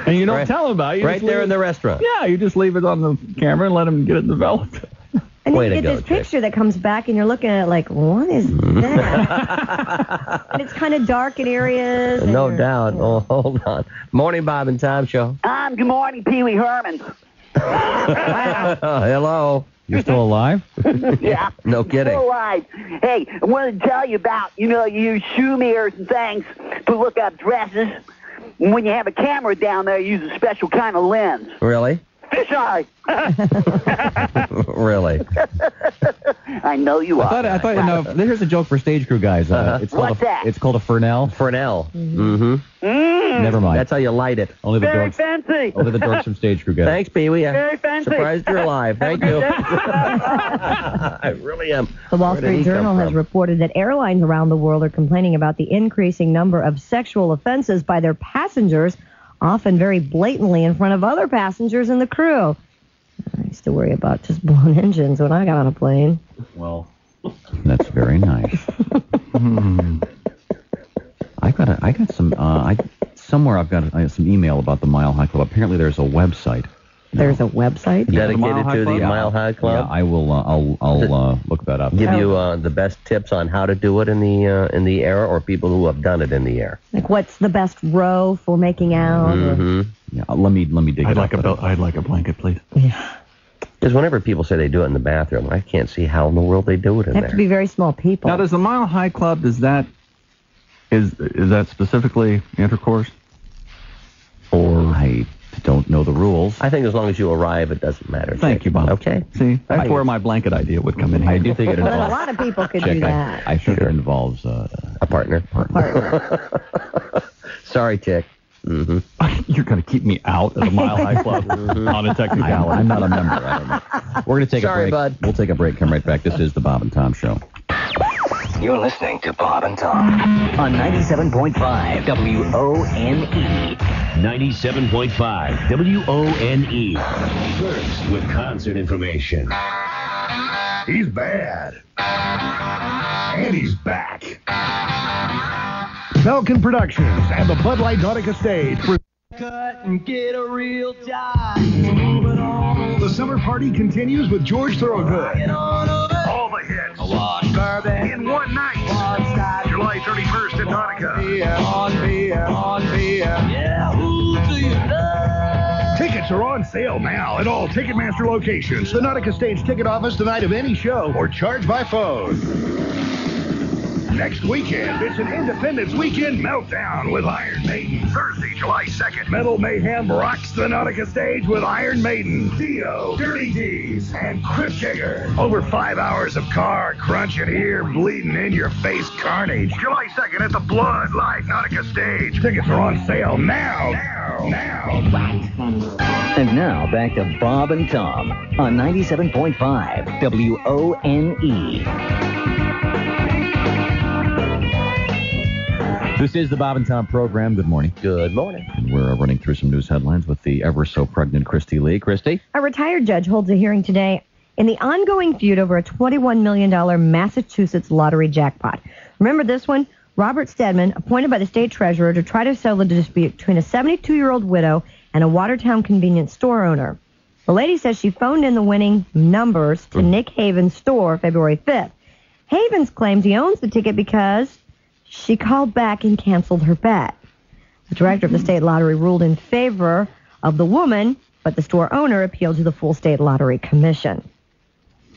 And you don't tell him about it. You Right just there leave in the restaurant. Yeah, you just leave it on the camera and let him get it developed. And Way then to you get go, this Chick. picture that comes back, and you're looking at it like, what is that? And it's kind of dark in areas. and No you're- doubt. Oh, hold on. Morning, Bob and Tom Show. Good morning, Pee Wee Herman. Hello. You're still alive? Yeah. No kidding. All right. Hey, I wanted to tell you about, you use shoe mirrors and things to look up dresses. And when you have a camera down there, you use a special kind of lens. Really? Fisheye. Really? I know you are. I thought here's a joke for stage crew guys. It's called What's that? It's called a Fresnel. Fresnel. Mm-hmm. Never mind. That's how you light it. Only the Very dorks. fancy. Only the dorks from stage crew guys. Thanks, Pee-wee. Very fancy. Surprised you're alive. Thank you. I really am. The Wall Where did Street he come Journal has from? reported that airlines around the world are complaining about the increasing number of sexual offenses by their passengers, often very blatantly in front of other passengers and the crew. I used to worry about just blown engines when I got on a plane. Well, that's very nice. I got some. Somewhere I've got some email about the Mile High Club. Apparently, there's a website. There's a website Dedicated to the Mile High Club? Yeah, I will. I'll look that up. Give you the best tips on how to do it in the air, or people who have done it in the air. Like, what's the best row for making out? Mm-hmm. Yeah, let me dig I'd it like up. I'd like a blanket, please. Yeah. Because whenever people say they do it in the bathroom, I can't see how in the world they do it in They have there. to be very small people. Now, does the Mile High Club, is that specifically intercourse? Or I don't know the rules. I think as long as you arrive, it doesn't matter. Thank you, Bob. Okay. See, that's where my blanket idea would come in. I do think it Well, then a involves. lot of people could Check, do that. I think it involves a partner. Sorry, Chick. Mm-hmm. You're going to keep me out of the Mile High Club on a technicality. I'm not a member. I don't know. We're going to take Sorry, a break. bud. We'll take a break. Come right back. This is the Bob and Tom Show. You're listening to Bob and Tom on 97.5 WONE. 97.5 WONE. First with concert information. He's bad. And he's back. Falcon Productions and the Bud Light Nautica stage. Cut and get a real job. The summer party continues with George Thorogood. All the hits. In one night. July 31st at Nautica. On beer. Yeah, who do you love? Tickets are on sale now at all Ticketmaster locations, the Nautica Stage ticket office the night of any show, or charge by phone. Next weekend, it's an Independence Weekend Meltdown with Iron Maiden. Thursday, July 2nd, Metal Mayhem rocks the Nautica Stage with Iron Maiden, Dio, Dirty D's, and Crypt Kicker. Over 5 hours of car crunch and ear bleeding in your face carnage. July 2nd at the Blood Light Nautica Stage. Tickets are on sale now. And now back to Bob and Tom on 97.5 WONE. This is the Bob and Tom program. Good morning. Good morning. And we're running through some news headlines with the ever so pregnant Christy Lee. Christy? A retired judge holds a hearing today in the ongoing feud over a $21 million Massachusetts lottery jackpot. Remember this one? Robert Stedman, appointed by the state treasurer to try to settle the dispute between a 72-year-old widow and a Watertown convenience store owner. The lady says she phoned in the winning numbers to Nick Haven's store February 5th. Havens claims he owns the ticket because she called back and canceled her bet. The director of the state lottery ruled in favor of the woman, but the store owner appealed to the full state lottery commission.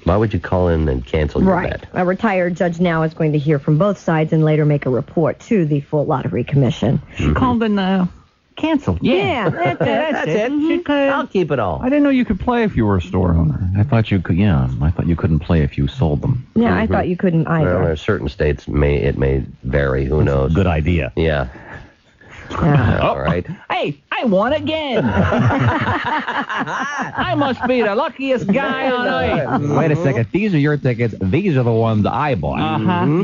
Why would you call in and cancel your bet? A retired judge now is going to hear from both sides and later make a report to the full lottery commission. She called and canceled. Yeah, that's it. That's it. Mhm. I'll keep it all. I didn't know you could play if you were a store owner. I thought you could. Yeah, I thought you couldn't play if you sold them. Yeah, I thought you couldn't either. Well, there are certain states it may vary. Who knows? Good idea. Yeah. All right. Hey, I won again. I must be the luckiest guy on earth. Wait a second. These are your tickets. These are the ones I bought.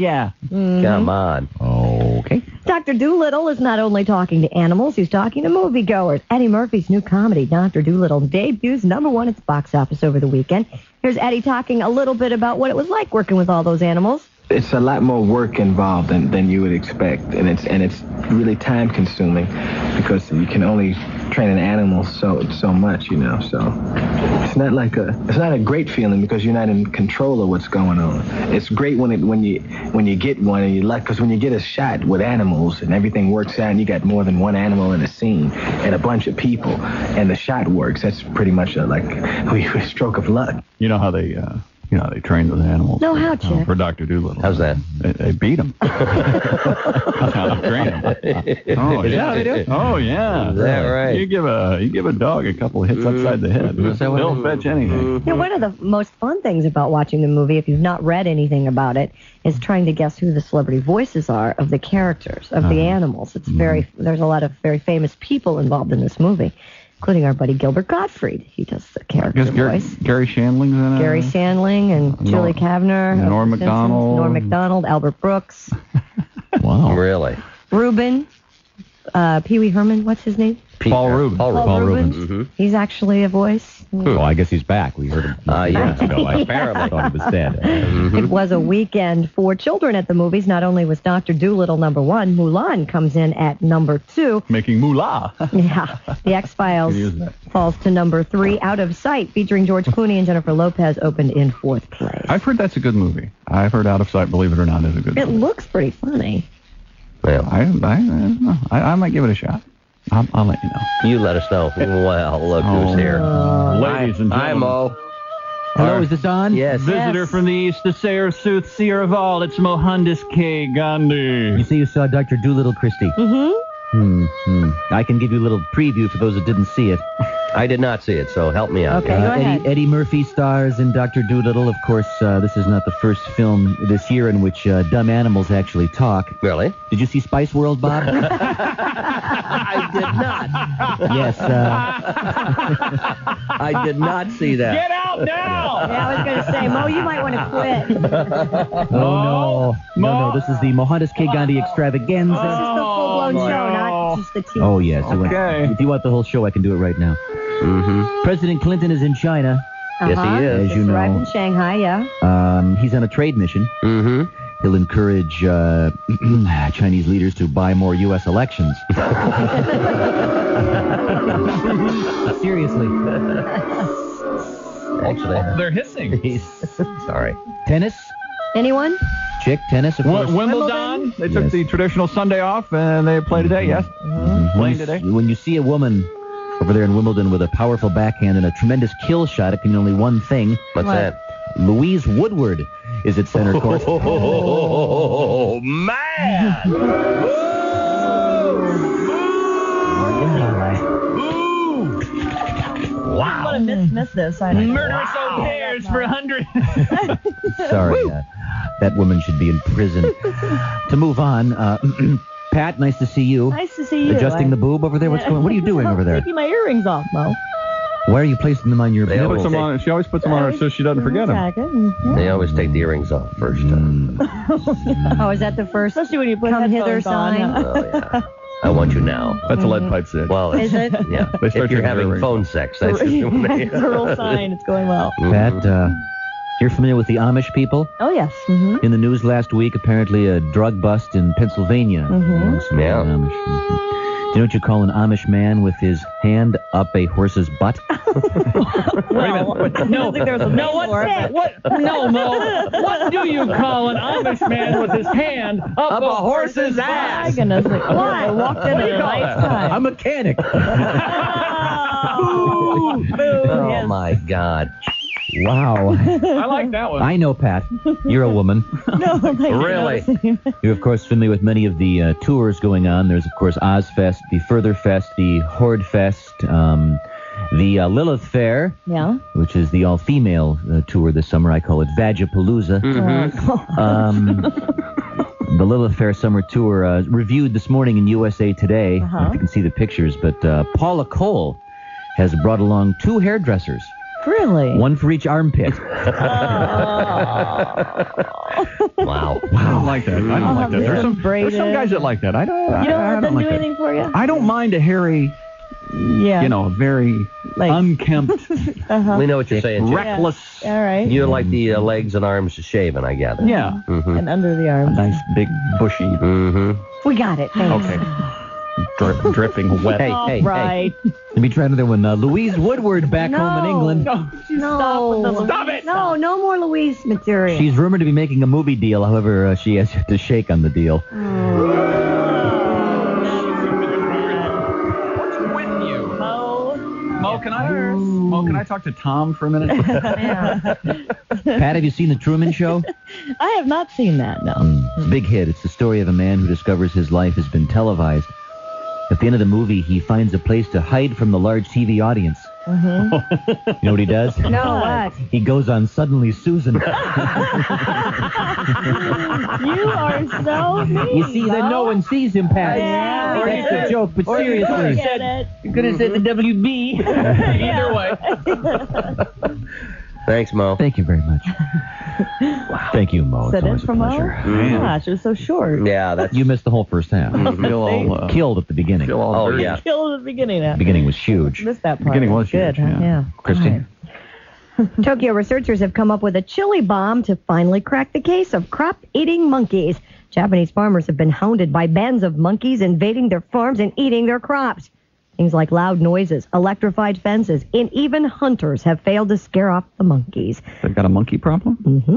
Yeah. Come on. Okay. Dr. Dolittle is not only talking to animals, he's talking to moviegoers. Eddie Murphy's new comedy, Dr. Dolittle, debuts #1 at the box office over the weekend. Here's Eddie talking a little bit about what it was like working with all those animals. It's a lot more work involved than you would expect, and it's really time consuming because you can only train an animal so much, you know. So it's not a great feeling because you're not in control of what's going on. It's great when you get one and you like, because when you get a shot with animals and everything works out and you got more than one animal in a scene and a bunch of people and the shot works, that's pretty much a stroke of luck. You know how they train those animals. No, how, Chick? For Dr. Dolittle. How's that? They beat him. That's how they train him. Oh, Is yeah. that how they do it? Oh, yeah. Is that right? You give a dog a couple of hits upside the head. They'll fetch anything. You know, one of the most fun things about watching the movie, if you've not read anything about it, is trying to guess who the celebrity voices are of the characters, of the animals. It's there's a lot of very famous people involved in this movie, including our buddy Gilbert Gottfried. He does the character voice. Gary Shandling's in it. Gary Shandling and Julie Kavner. and Norm of The Simpsons, Macdonald. Norm Macdonald, Albert Brooks, Wow. Really? Ruben, Pee Wee Herman, what's his name? Paul Rubens. Paul Rubens. Mm-hmm. He's actually a voice. Well, I guess he's back. We heard him minutes ago. I Apparently. thought he was dead. It was a weekend for children at the movies. Not only was Dr. Dolittle #1, Mulan comes in at #2. Making moolah. Yeah, The X-Files Could use that. falls to #3. Out of Sight, featuring George Clooney and Jennifer Lopez, opened in 4th place. I've heard that's a good movie. I've heard Out of Sight, believe it or not, is a good It movie. looks pretty funny. Well, I might give it a shot. I'll let you know. you let us know. Well, look who's here. Ladies and Hi, gentlemen. Mo. Hello, is this on? Yes. Visitor from the east, the sayer, soothsayer of all. It's Mohandas K. Gandhi. You say you saw Dr. Doolittle, Christie? I can give you a little preview for those that didn't see it. I did not see it, so help me out. Okay, go ahead. Eddie Murphy stars in Dr. Doolittle. Of course, this is not the first film this year in which dumb animals actually talk. Really? Did you see Spice World, Bob? I did not. Yes. I did not see that. Get out now! Yeah, I was going to say, Mo, you might want to quit. Oh, no. This is the Mohandas K. Gandhi extravaganza. This is the full-blown show, not just the team. Oh, yes. Okay. If you want the whole show, I can do it right now. Mm-hmm. President Clinton is in China. Yes, he is. As you Just arrived know. in Shanghai, yeah. He's on a trade mission. Mm-hmm. He'll encourage Chinese leaders to buy more U.S. elections. Seriously. Actually, They're hissing. sorry. Tennis? Anyone? Chick, tennis, of course. Wimbledon. They took Yes. the traditional Sunday off, and they play today, yes? Playing today. When you see a woman over there in Wimbledon with a powerful backhand and a tremendous kill shot, it can mean only one thing. What's that? Louise Woodward is at center court. Oh, man! I'm going to miss this. I know. Murderous au pairs for 100. Sorry, that woman should be in prison. To move on, Pat, nice to see you. Nice to see you. Adjusting the boob over there? What are you doing over there? Taking my earrings off, Mo. Why are you placing them on your They always nipple? She always puts them on her so she doesn't forget them. They always take the earrings off first. Oh, is that the first Especially when you put come hither headphones on. sign? Oh, yeah. I want you now. That's a lead pipe sit. Well, Is it? yeah. They start If you're taking having earrings phone sex, that's just when they... It's a real sign. It's going well. Pat, you're familiar with the Amish people? Oh, yes. Mm-hmm. In the news last week, apparently a drug bust in Pennsylvania. Mhm. Some Yeah. Amish. Do you know what you call an Amish man with his hand up a horse's butt? Well, I don't think there's a name for it. No, Mo. What do you call an Amish man with his hand up a horse's My ass? goodness. Why? I walked in at a nice time. A mechanic. Oh, my God. Wow. I like that one. I know, Pat. You're a woman. No, thank you. Really? You're, of course, familiar with many of the tours going on. There's, of course, Ozfest, the Further Fest, the Horde Fest, the Lilith Fair, Yeah. which is the all-female tour this summer. I call it Vagapalooza. The Lilith Fair Summer Tour reviewed this morning in USA Today. I don't know if you can see the pictures, but Paula Cole has brought along 2 hairdressers. Really? One for each armpit. Wow. I don't like that. I don't like that. There's some guys that like that. I don't. You don't I let them like do that. anything for you? I don't mind a hairy, Yeah. very unkempt, We know what you're saying, Chick. reckless. All right. You like the legs and arms shaven, I gather. Yeah. Mm-hmm. And under the arms. Nice, big, bushy. Mm-hmm. We got it. Thanks. Okay. Dripping wet. Hey. Right. Let me try another one. Louise Woodward back home in England. No. Stop it. No more Louise material. She's rumored to be making a movie deal. However, she has to shake on the deal. What's with you? Mo, can I talk to Tom for a minute? Pat, have you seen The Truman Show? I have not seen that, no. It's a big hit. It's the story of a man who discovers his life has been televised. At the end of the movie, he finds a place to hide from the large TV audience. Mm-hmm. You know what he does? No, what? He goes on Suddenly Susan. You are so mean. You see, then no one sees him, Pat. Yeah. That's a joke, but I seriously. get it. You could have said the WB. Either way. Thanks, Mo. Thank you very much. Thank you, Mo. It's Sit in always a for Mo? pleasure. Oh my gosh, it was so short. Yeah, that's... You missed the whole first half. Killed at the beginning. Oh, yeah. Killed at the beginning. The beginning was huge. Missed that part. Beginning was good. huge, Yeah. Christy? Tokyo researchers have come up with a chili bomb to finally crack the case of crop-eating monkeys. Japanese farmers have been hounded by bands of monkeys invading their farms and eating their crops. Things like loud noises, electrified fences, and even hunters have failed to scare off the monkeys. They've got a monkey problem? Mm-hmm.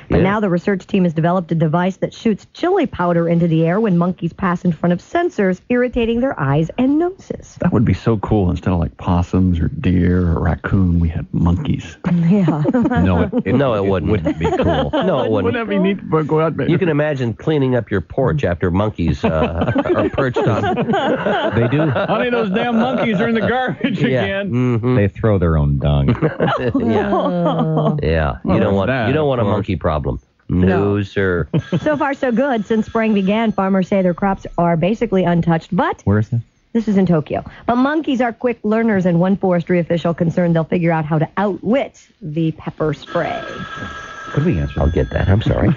But now the research team has developed a device that shoots chili powder into the air when monkeys pass in front of sensors, irritating their eyes and noses. That would be so cool. Instead of like possums or deer or raccoon, we had monkeys. Yeah. No, it wouldn't be cool. No, it wouldn't. Wouldn't that be neat? Go out, You can imagine cleaning up your porch after monkeys are perched on. They do. Honey, those damn monkeys are in the garbage again. Mm-hmm. They throw their own dung. Yeah. Well, You don't that, want a of course. monkey problem. No, sir. So far, so good. Since spring began, farmers say their crops are basically untouched, but... Where is this? This is in Tokyo. But monkeys are quick learners, and one forestry official concerned they'll figure out how to outwit the pepper spray. Could we answer? I'll get that. I'm sorry.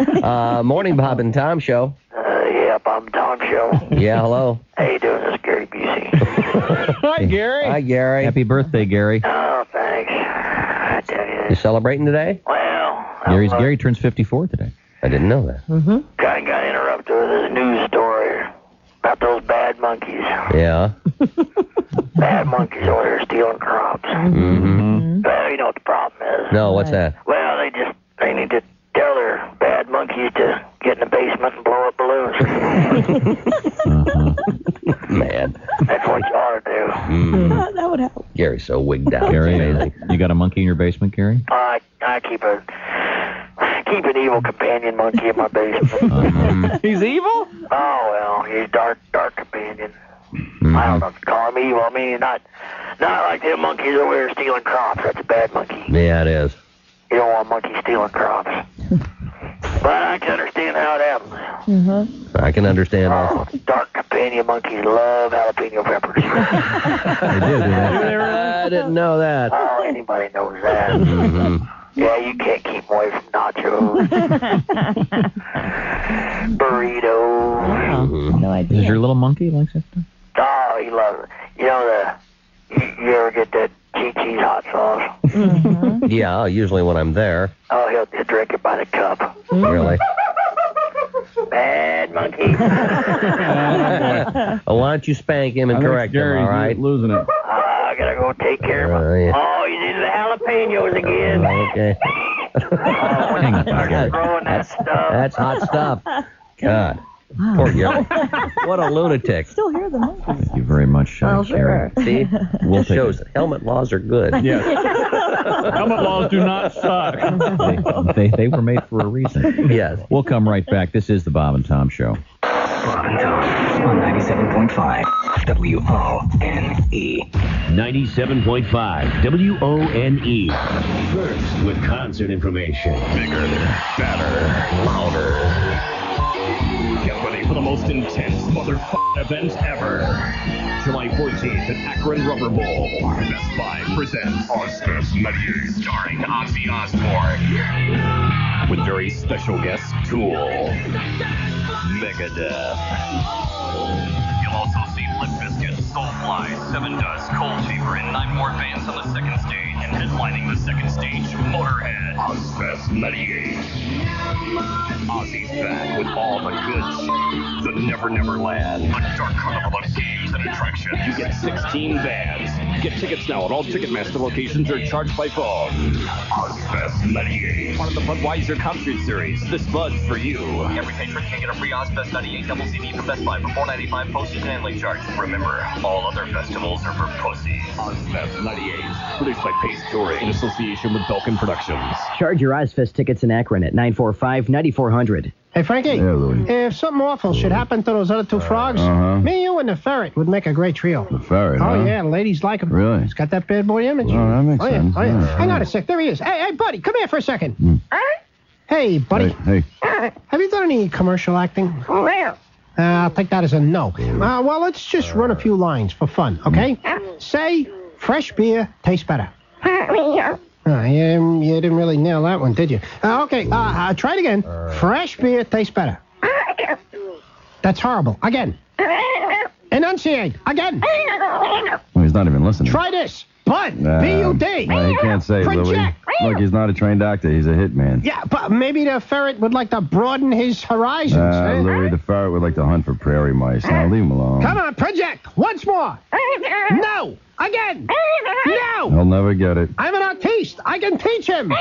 Morning, Bob and Tom Show. Yeah, Bob and Tom Show. Yeah, hello. How you doing? This is Gary Busey. Hi, Gary. Hi, Gary. Happy birthday, Gary. Oh, thanks. I tell you. You celebrating today? Well, Gary turns 54 today. I didn't know that. Mm-hmm. kind of got interrupted with this news story about those bad monkeys. Yeah. Bad monkeys over there stealing crops. Mm-hmm. Well, you know what the problem is. No, what's that? Well, they need to tell their bad monkeys to get in the basement and blow up balloons. Man. That's what you ought to do. Mm. That would help. Gary's so wigged out. Gary, It's amazing. you got a monkey in your basement, Gary? I keep an evil companion monkey in my basement. He's evil? Oh, well, he's dark companion. Mm-hmm. I don't know if you call him evil. I mean, not like them monkeys over there stealing crops. That's a bad monkey. Yeah, it is. You don't want monkeys stealing crops. But I can understand how it happens. Mm-hmm. I can understand also. Dark companion monkeys love jalapeno peppers. They do that. I didn't know that. Oh, anybody knows that. Mm-hmm. Yeah, you can't keep them away from nachos. Burritos. Mm-hmm. No idea. Is your little monkey likes that stuff? Oh, he loves it. You know, you ever get that Chi-Chi's hot sauce? Mm-hmm. Yeah, usually when I'm there. Oh, he'll drink it by the cup. Really? Bad monkey. Oh, why don't you spank him and correct him, all right? Losing it. I gotta go take care of him. Yeah. Oh, he's into the jalapenos again. Okay. Hang on, Gary. Throwing that stuff. That's hot stuff. God. Poor Gary. What a lunatic. Still hear the monkeys. Thank you very much, Well, Gary. sure. See? We'll It take shows it. that helmet laws are good. Yes. Helmet laws do not suck. They were made for a reason. Yes. We'll come right back. This is the Bob and Tom Show. Bob and Tom on 97.5 WONE. 97.5 WONE. First with concert information. Bigger, better, louder. Get ready for the most intense motherfucking event ever. July 14th at Akron Rubber Bowl. Best Buy presents Ozfest 98, starring Ozzy Osbourne. With very special guests, Tool, Megadeth. You'll also see Limp Bizkit, Soulfly, Seven Dust, Cold Fever, and 9 more bands on the second stage. And headlining the second stage, Motorhead. Ozfest 98. Ozzy's back with all the good shit. The Never Never Land. A dark carnival of games and attractions. You get 16 bands. Get tickets now at all Ticketmaster locations or charged by phone. Ozfest 98. Part of the Budweiser Concert Series. This Bud's for you. Every patron can get a free Ozfest 98 double CD from Best Buy for $4.95 postage and handling charge. Remember, all other festivals are for pussies. Ozfest 98. Produced by Pace Touring in association with Belkin Productions. Charge your Ozfest tickets in Akron at 945-9400. Hey, Frankie, Yeah, Louie. if something awful should happen to those other two frogs, me, you, and the ferret would make a great trio. The ferret, Oh, huh? yeah, ladies like him. Really? He's got that bad boy image. Oh, that makes sense. Oh, yeah. Yeah, Hang yeah. on a sec. There he is. Hey, buddy, come here for a second. Hey, buddy. Hey. Have you done any commercial acting? I'll take that as a no. Well, let's just run a few lines for fun, okay? Say, fresh beer tastes better. You didn't really nail that one, did you? Okay, try it again. Fresh beer tastes better. That's horrible. Again. Enunciate. Again. Well, he's not even listening. Try this. Bud. B-U-D. No, he can't say, Louie. Project. Look, he's not a trained actor. He's a hitman. Yeah, but maybe the ferret would like to broaden his horizons. Louie, the ferret would like to hunt for prairie mice. Now, leave him alone. Come on, project. Once more. No! Again! No! He'll never get it. I'm an artiste. I can teach him.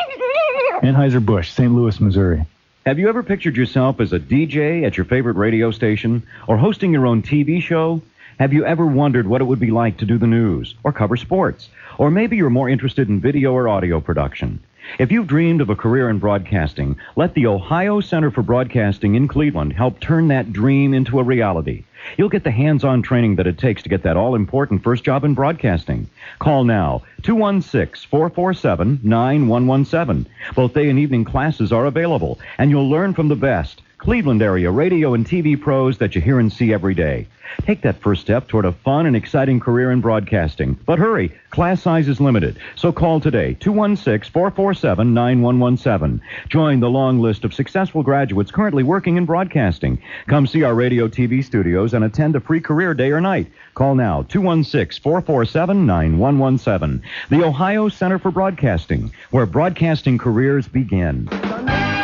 Anheuser-Busch, St. Louis, Missouri. Have you ever pictured yourself as a DJ at your favorite radio station or hosting your own TV show? Have you ever wondered what it would be like to do the news or cover sports? Or maybe you're more interested in video or audio production. If you've dreamed of a career in broadcasting, let the Ohio Center for Broadcasting in Cleveland help turn that dream into a reality. You'll get the hands-on training that it takes to get that all-important first job in broadcasting. Call now, 216-447-9117. Both day and evening classes are available, and you'll learn from the best Cleveland area radio and TV pros that you hear and see every day. Take that first step toward a fun and exciting career in broadcasting. But hurry, class size is limited. So call today, 216-447-9117. Join the long list of successful graduates currently working in broadcasting. Come see our radio TV studios and attend a free career day or night. Call now, 216-447-9117. The Ohio Center for Broadcasting, where broadcasting careers begin.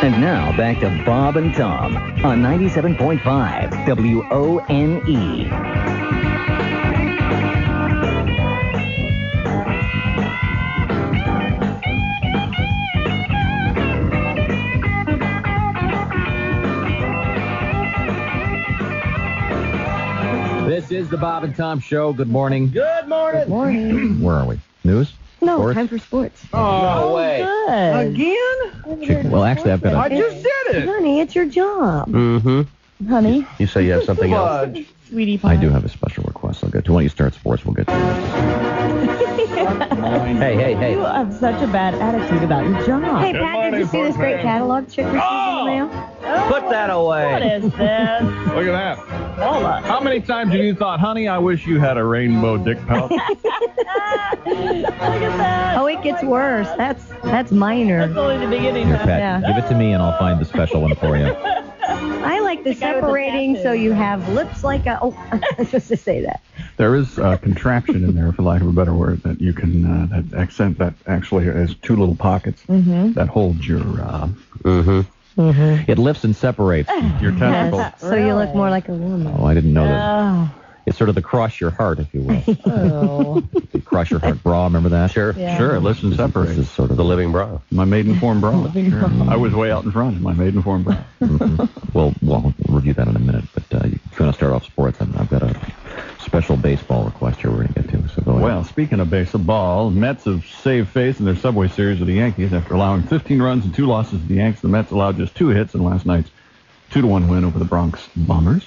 And now, back to Bob and Tom on 97.5 WONE. This is the Bob and Tom Show. Good morning. Good morning. Good morning. Where are we? News? No, Sports? time for sports. Oh, no way. Good. Again? Well, actually, I've got I just did it. Honey, it's your job. Mm-hmm. Honey. You say you have something else? Fudge. Sweetie pie. I do have a special request I'll get to. When you start sports, we'll get to it. Hey. You have such a bad attitude about your job. Hey, Pat, did you see this great catalog chick received in the mail? Put that away. What is this? Look at that. Hold on. How many times have you thought, honey, I wish you had a rainbow dick pouch? Look at that. Oh, it gets worse. That's minor. That's only the beginning. Here, Pat, Yeah. give it to me and I'll find the special one for you. I like the separating so you have lips like a... Oh, I was supposed to say that. There is a contraption in there, for lack of a better word, that you can, that accent that actually has two little pockets that hold your... It lifts and separates. Your testicles. Yes, so you look more like a woman. Oh, I didn't know that. It's sort of the cross your heart, if you will. Oh. The cross your heart bra, remember that? Sure. Yeah. Sure, it lifts and separates. This is sort of The living bra. My maiden form bra. Sure. I was way out in front in my maiden form bra. Well, we'll review that in a minute. But if you want to start off sports, I've got a special baseball request here we're going to get to. So go ahead. Well, speaking of baseball, Mets have saved face in their Subway Series with the Yankees after allowing 15 runs and 2 losses to the Yanks. The Mets allowed just 2 hits in last night's 2-1 win over the Bronx Bombers.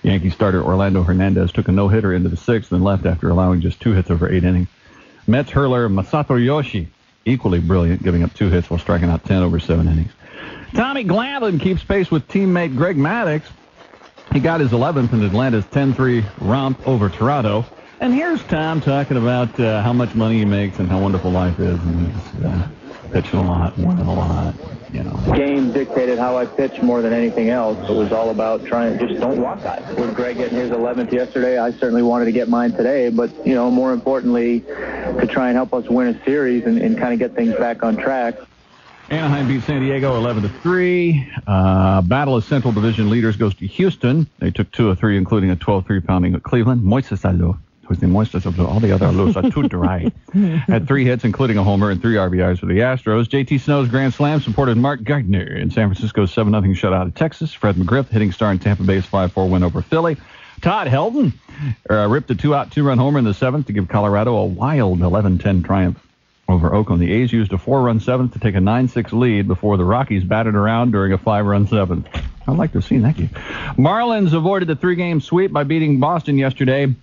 Yankee starter Orlando Hernandez took a no-hitter into the 6th and left after allowing just 2 hits over 8 innings. Mets hurler Masato Yoshi, equally brilliant, giving up 2 hits while striking out 10 over 7 innings. Tommy Glavine keeps pace with teammate Greg Maddux. He got his 11th in Atlanta's 10-3 romp over Toronto. And here's Tom talking about how much money he makes and how wonderful life is. And he's pitching a lot, winning a lot, you know. Game dictated how I pitched more than anything else. It was all about trying to just don't walk guys. With Greg getting his 11th yesterday, I certainly wanted to get mine today. But, you know, more importantly, to try and help us win a series and kind of get things back on track. Anaheim beat San Diego 11-3. Battle of Central Division leaders goes to Houston. They took 2 of 3, including a 12-3 pounding of Cleveland. Moises Alou, who's the Moises of all the other Alous, are too dry. Had 3 hits, including a homer and 3 RBIs for the Astros. JT Snow's grand slam supported Mark Gardner in San Francisco's 7-0 shutout of Texas. Fred McGriff, hitting star in Tampa Bay's 5-4 win over Philly. Todd Helton ripped a 2-out, 2-run homer in the 7th to give Colorado a wild 11-10 triumph over Oakland. The A's used a 4-run 7th to take a 9-6 lead before the Rockies batted around during a 5-run 7th. I'd like to have seen that game. Marlins avoided the 3-game sweep by beating Boston yesterday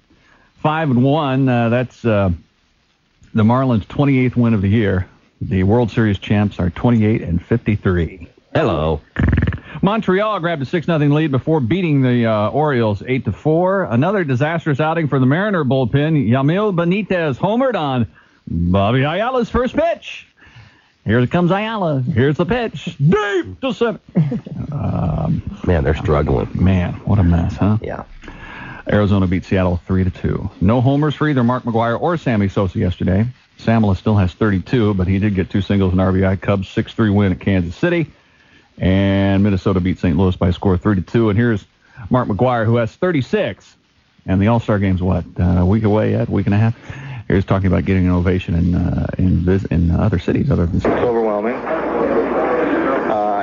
5-1. That's the Marlins' 28th win of the year. The World Series champs are 28-53. Hello. Montreal grabbed a 6-0 lead before beating the Orioles 8-4. Another disastrous outing for the Mariner bullpen. Yamil Benitez homered on Bobby Ayala's first pitch. Here comes Ayala. Here's the pitch. Deep to center. Man, they're struggling. Man, what a mess, huh? Yeah. Arizona beat Seattle 3-2. No homers for either Mark McGwire or Sammy Sosa yesterday. Samela still has 32, but he did get 2 singles and RBI. Cubs 6-3 win at Kansas City. And Minnesota beat St. Louis by a score of 3-2. And here's Mark McGwire, who has 36. And the All-Star game's what, a week away yet, a week and a half? Here's talking about getting an ovation in other cities other than. It's overwhelming.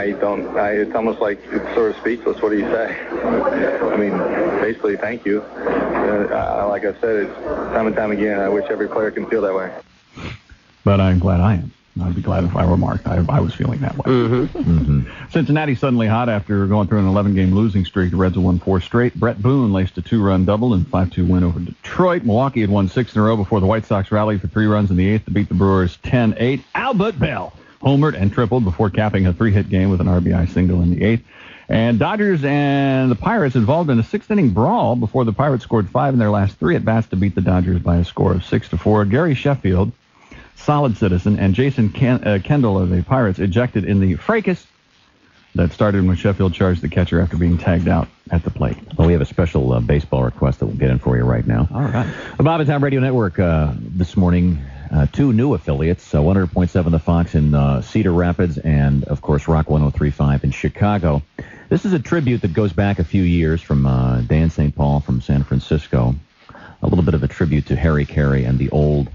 It's almost like it's sort of speechless. What do you say? I mean, basically, thank you. Like I said, it's time and time again. I wish every player can feel that way. But I'm glad I am. I'd be glad if I were Mark. I was feeling that way. Cincinnati suddenly hot after going through an 11-game losing streak. The Reds have won 4 straight. Brett Boone laced a 2-run double and 5-2 win over Detroit. Milwaukee had won 6 in a row before the White Sox rallied for 3 runs in the 8th to beat the Brewers 10-8. Albert Bell homered and tripled before capping a 3-hit game with an RBI single in the 8th. And Dodgers and the Pirates involved in a 6th-inning brawl before the Pirates scored 5 in their last 3 at-bats to beat the Dodgers by a score of 6-4. Gary Sheffield, solid citizen, and Jason Kendall of the Pirates ejected in the fracas that started when Sheffield charged the catcher after being tagged out at the plate. Well, we have a special baseball request that we'll get in for you right now. All right. The Bob and Tom Radio Network this morning, 2 new affiliates, 100.7 The Fox in Cedar Rapids and, of course, Rock 103.5 in Chicago. This is a tribute that goes back a few years from Dan St. Paul from San Francisco. A little bit of a tribute to Harry Carey and the old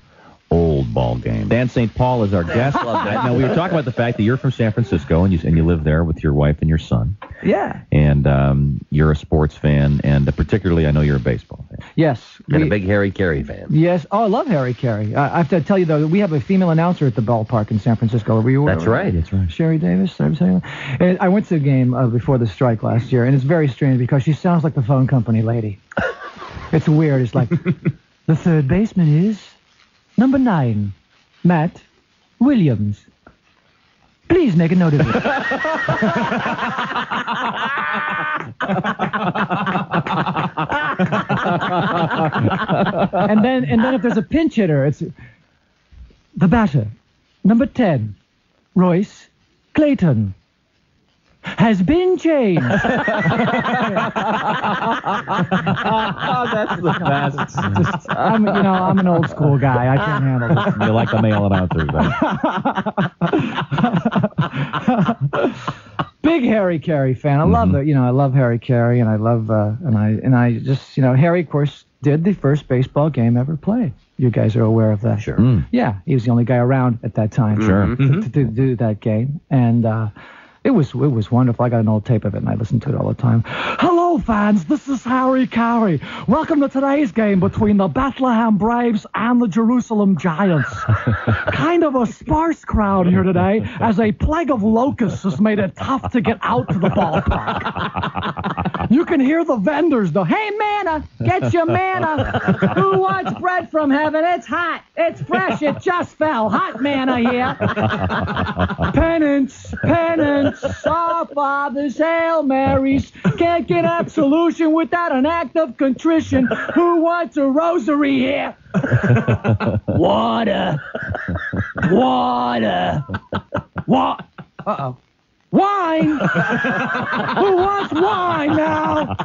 ball game. Dan St. Paul is our guest. Love that. Now, we were talking about the fact that you're from San Francisco and you live there with your wife and your son. Yeah. And you're a sports fan, and particularly I know you're a baseball fan. Yes. And a big Harry Carey fan. Yes. Oh, I love Harry Carey. I have to tell you, though, we have a female announcer at the ballpark in San Francisco. That's right. Sherry Davis. And I went to a game before the strike last year, and it's very strange because she sounds like the phone company lady. It's weird. It's like, the third baseman is number 9, Matt Williams. Please make a note of it. and then if there's a pinch hitter, it's the batter, number 10, Royce Clayton. Has been changed. Oh, that's the best. I'm an old school guy. I can't handle this. You like the male announcers, Big Harry Carey fan. I love it. I love Harry Carey, and I love and I just Harry, of course, did the first baseball game ever played. You guys are aware of that. Sure. Yeah, he was the only guy around at that time. Sure. To do that game, and. It was wonderful. I got an old tape of it, and I listened to it all the time. Hello, fans. This is Harry Carey. Welcome to today's game between the Bethlehem Braves and the Jerusalem Giants. Kind of a sparse crowd here today, as a plague of locusts has made it tough to get out to the ballpark. You can hear the vendors, though. Hey, manna, get your manna. Who wants bread from heaven? It's hot. It's fresh. It just fell. Hot manna here. Penance. Our Father's Hail Marys. Can't get absolution without an act of contrition. Who wants a rosary here? Water. Uh-oh. Wine. Who wants wine now?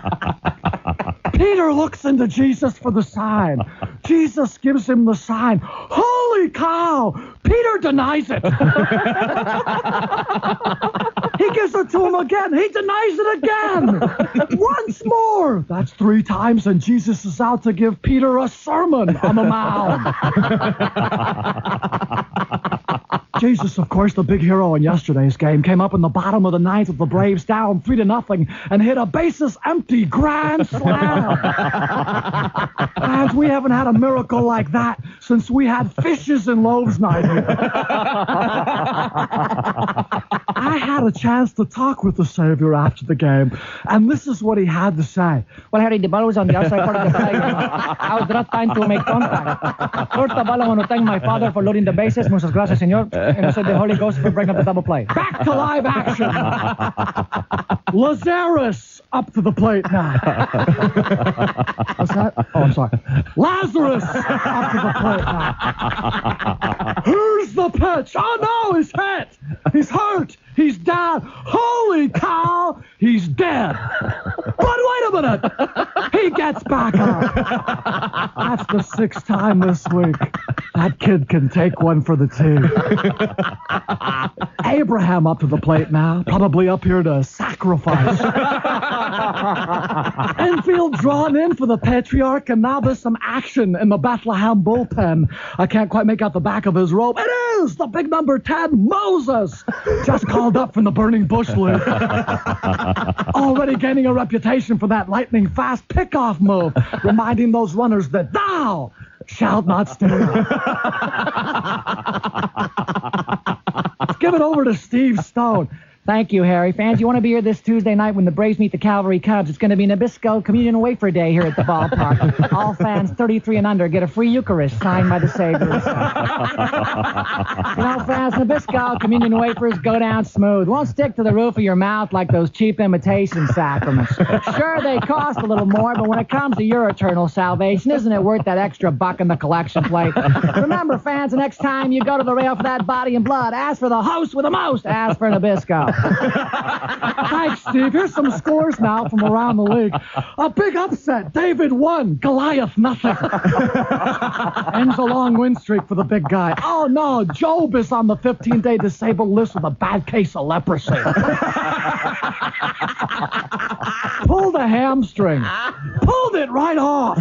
Peter looks into Jesus for the sign. Jesus gives him the sign. Holy cow! Peter denies it. He gives it to him again. He denies it again. Once more. That's 3 times, and Jesus is out to give Peter a sermon on the mound. Jesus, of course, the big hero in yesterday's game, came up in the bottom of the 9th with the Braves down 3-0 and hit a bases-empty grand slam. And we haven't had a miracle like that since we had fishes and loaves night here. I had a chance to talk with the Savior after the game, and this is what he had to say. Well, Harry, the ball was on the outside part of the plate. I was not trying to make contact. First of all, I want to thank my father for loading the bases. Muchas gracias, señor. And also the Holy Ghost for breaking up the double play. Back to live action. Lazarus up to the plate now. What's that? Oh, I'm sorry. Lazarus up to the plate now. Here's the pitch. Oh, no, he's hit. He's hurt. He's down. Holy cow, he's dead. But wait a minute. He gets back up. That's the 6th time this week. That kid can take one for the team. Abraham up to the plate now, probably up here to sacrifice. Infield drawn in for the Patriarch, and now there's some action in the Bethlehem bullpen. I can't quite make out the back of his robe. It is the big number 10, Moses, just called up from the Burning Bush League. Already gaining a reputation for that lightning-fast pickoff move, reminding those runners that thou shalt not steal. Let's give it over to Steve Stone. Thank you, Harry. Fans, you want to be here this Tuesday night when the Braves meet the Calvary Cubs. It's going to be Nabisco Communion Wafer Day here at the ballpark. All fans 33 and under get a free Eucharist signed by the Saviors. Fans, Nabisco Communion Wafers go down smooth. Won't stick to the roof of your mouth like those cheap imitation sacraments. Sure, they cost a little more, but when it comes to your eternal salvation, isn't it worth that extra buck in the collection plate? Remember, fans, the next time you go to the rail for that body and blood, ask for the host with the most. Ask for Nabisco. Thanks, Steve. Here's some scores now from around the league. A big upset. David 1, Goliath nothing. Ends a long win streak for the big guy. Oh, no, Job is on the 15-day disabled list with a bad case of leprosy. Pulled a hamstring. Pulled it right off.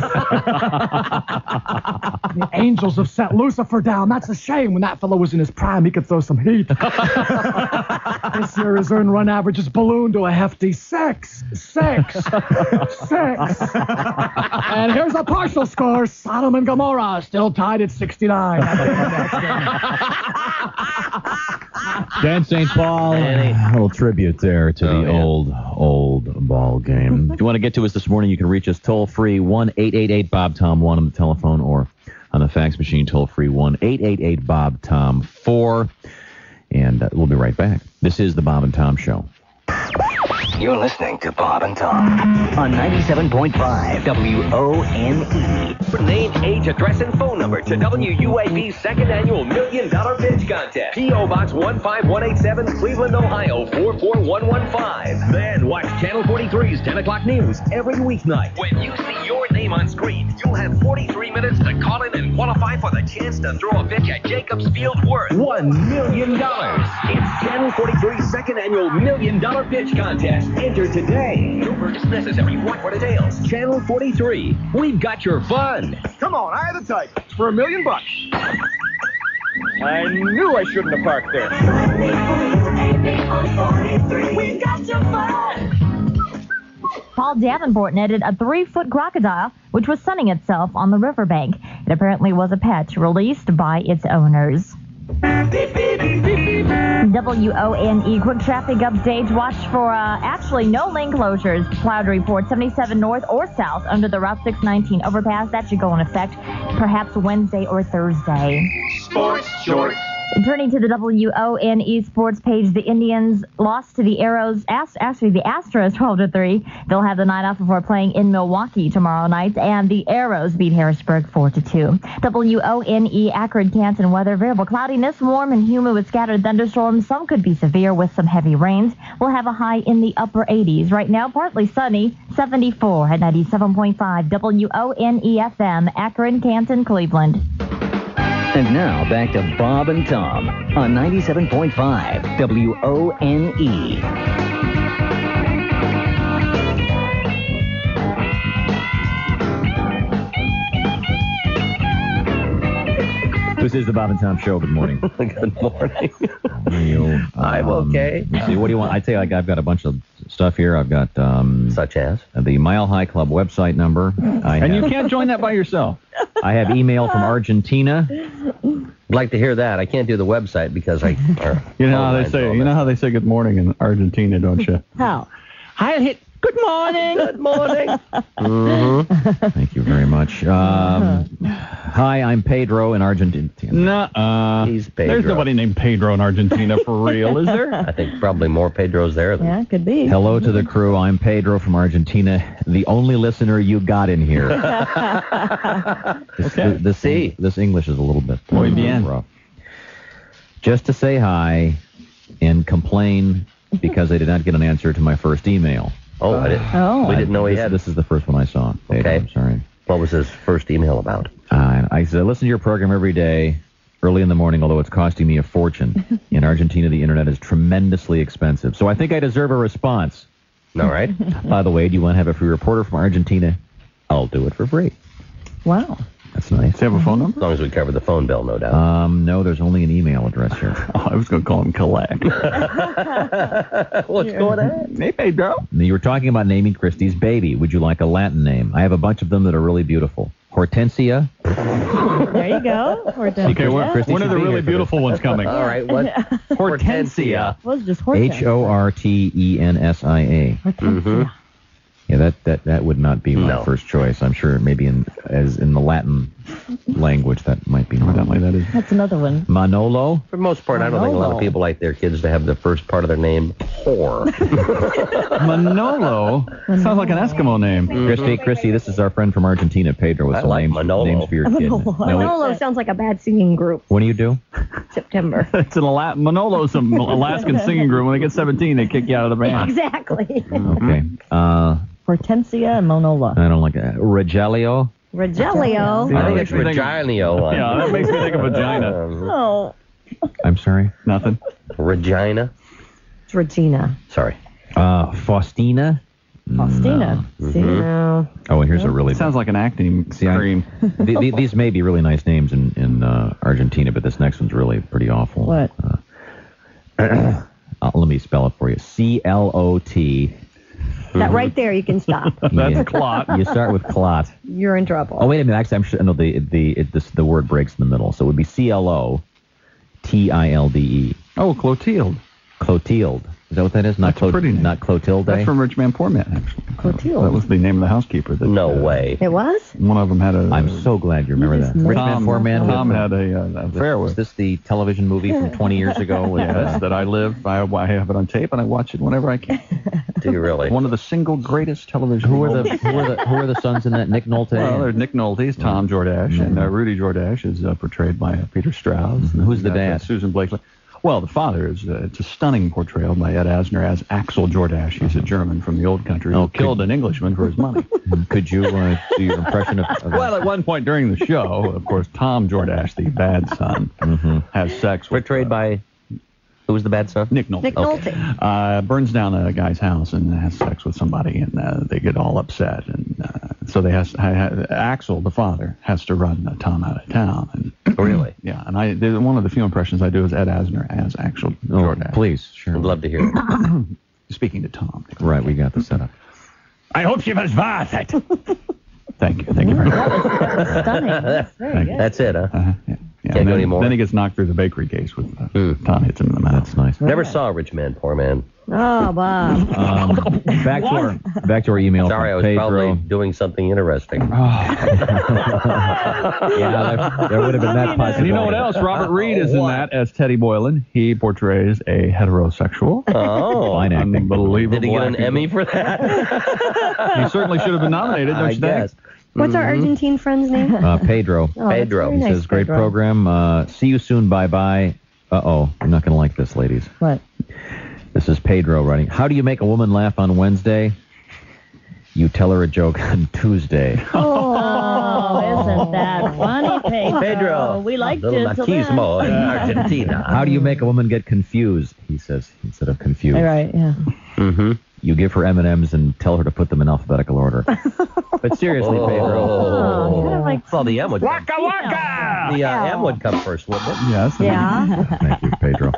The Angels have sent Lucifer down. That's a shame. When that fellow was in his prime, he could throw some heat. This year his earned run average has ballooned to a hefty 6. And here's a partial score. Sodom and Gomorrah still tied at 69. Dan St. Paul, a little tribute there to the old ball game. If you want to get to us this morning, you can reach us toll-free 1-888-BOB-TOM-1 on the telephone or on the fax machine toll-free 1-888-BOB-TOM-4. And we'll be right back. This is the Bob and Tom Show. You're listening to Bob and Tom on 97.5 WONE. Name, age, address, and phone number to WUAB's second annual $1 Million Pitch Contest. P.O. Box 15187, Cleveland, Ohio 44115. Then watch Channel 43's 10 o'clock news every weeknight. When you see your name on screen, you'll have 43 minutes to call in and qualify for the chance to throw a pitch at Jacobs Field worth $1 million. It's Channel 43's second annual $1 Million Pitch Contest. Enter today. No purchase necessary. Watch for details. Channel 43. We've got your fun. Come on, eye of the tiger. It's for $1 million. I knew I shouldn't have parked there. We got your fun. Paul Davenport netted a 3-foot crocodile, which was sunning itself on the riverbank. It apparently was a pet released by its owners. WONE quick traffic update. Watch for actually no lane closures. Cloud report 77 north or south under the Route 619 overpass. That should go in effect perhaps Wednesday or Thursday. Sports shorts. Turning to the WONE sports page, the Indians lost to the Arrows. Actually, the Astros 12-3. They'll have the night off before playing in Milwaukee tomorrow night. And the Arrows beat Harrisburg 4-2. WONE Akron, Canton weather. Variable cloudiness, warm and humid with scattered thunderstorms. Some could be severe with some heavy rains. We'll have a high in the upper 80s. Right now, partly sunny, 74 at 97.5 WONE FM, Akron, Canton, Cleveland. And now back to Bob and Tom on 97.5 WONE. This is the Bob and Tom Show. Good morning. Good morning. How are you? I'm okay. Let's see, what do you want? I tell you, I've got a bunch of stuff here. I've got such as the Mile High Club website number. And you can't join that by yourself. I have email from Argentina. I'd like to hear that. I can't do the website because I. You know how they say. You know how they say good morning in Argentina, don't you? How? I'll hit. Good morning. Good morning. Thank you very much. Hi, I'm Pedro in Argentina. Nuh-uh. He's Pedro. There's nobody named Pedro in Argentina for real, is there? I think probably more Pedros there than. Yeah, could be. Hello to the crew. I'm Pedro from Argentina, the only listener you got in here. This English is a little bit rough. Just to say hi and complain because I did not get an answer to my first email. Oh, I didn't. We didn't know he had. This is the first one I saw. Pedro, Okay. I'm sorry. What was his first email about? I said, I listen to your program every day, early in the morning, although it's costing me a fortune. In Argentina, the internet is tremendously expensive. So I think I deserve a response. All right. By the way, do you want to have a free reporter from Argentina? I'll do it for free. Wow. That's nice. Do you have a phone number? As long as we cover the phone bill, no doubt. No, there's only an email address here. I was going to call him Collect. What's going on? Hey, Pedro. You were talking about naming Christie's baby. Would you like a Latin name? I have a bunch of them that are really beautiful. Hortensia. There you go. Hortensia. Okay, when are the really beautiful ones coming? All right, what? Hortensia. Well, it's just Hortensia. Hortensia. Mm-hmm. Yeah, that would not be my first choice. I'm sure maybe in the Latin language that might be. Evidently, that is. That's another one. Manolo. For the most part, I don't think a lot of people like their kids to have the first part of their name whore. Manolo sounds like an Eskimo name. Christy, this is our friend from Argentina, Pedro, with some names for your kid. Manolo sounds like a bad singing group. What do you do? September. It's an Manolo's an Alaskan singing group. When they get 17, they kick you out of the band. Exactly. Okay. Hortensia and Monola. I don't like it. Rogelio. Rogelio. I think it's Reginio. Yeah, that makes me think of vagina. Oh. I'm sorry? Nothing. Regina. It's Regina. Sorry. Faustina. Faustina. See? No. Oh, and here's a really... Sounds like an acting cream. These may be really nice names in Argentina, but this next one's really pretty awful. What? Let me spell it for you. C-L-O-T. That right there, you can stop. That's clot. You start with clot. You're in trouble. Oh, wait a minute. Actually, I'm sure. No, the word breaks in the middle, so it would be C-L-O-T-I-L-D-E. Oh, Clotilde. Clotilde. Is that what that is? That's pretty name. Not Clotilde? That's from Rich Man, Poor Man, actually. Clotilde. That was the name of the housekeeper. No way. It was? One of them had a... I'm so glad you remember that. Rich Man, Poor Man. Tom had a affair with... Was this the television movie from 20 years ago? Yes, that I live. I have it on tape, and I watch it whenever I can. Do you really? One of the single greatest television Who are the sons in that? Nick Nolte? Well, there's Nick Nolte, Tom Jordache, and Rudy Jordache is portrayed by Peter Strauss. Mm-hmm. Who's the dad? Susan Blakely. Well, the father is, it's a stunning portrayal by Ed Asner as Axel Jordache. He's a German from the old country who killed an Englishman for his money. Could you do your impression of Well, at one point during the show, of course, Tom Jordache, the bad son, has sex with... Portrayed by... Who was the bad son? Nick Nolte. Nick Nolte. Burns down a guy's house and has sex with somebody, and they get all upset. And so Axel, the father, has to run Tom out of town. And really? Yeah, and one of the few impressions I do is Ed Asner as Axel Jordache. Please, sure. I'd love to hear it. Speaking to Tom. Right, we got the setup. I hope she was worth it. Thank you very much. Stunning. That's very good. That's it, huh? Yeah, Can't go anymore. Then he gets knocked through the bakery case with Tom hits him in the mouth. That's nice. Never saw Rich Man, Poor Man. Oh, Bob. Back to our email. Sorry, I was Pedro. probably doing something interesting. Yeah, there would have been that possibility. And you know what else? Robert Reed is in that as Teddy Boylan. He portrays a heterosexual. Oh. Fine acting. Unbelievable. Did he get an acting. Emmy for that? He certainly should have been nominated, don't I you guess. think? What's our Argentine friend's name? Pedro. Oh, that's Pedro. very He nice, says, great Pedro. program. See you soon. Bye-bye. Uh-oh. You're not going to like this, ladies. What? This is Pedro writing. How do you make a woman laugh on Wednesday? You tell her a joke on Tuesday. Oh, isn't that funny, Pedro? Pedro. We liked Little it. machismo in Argentina. How do you make a woman get confused? He says, instead of confused. All right, yeah. Mm-hmm. You give her M&Ms and tell her to put them in alphabetical order. But seriously, Pedro. Oh, kind of like Well, the M would Waka waka! The M would come first, wouldn't it? Yes. Yeah. Thank you, Pedro.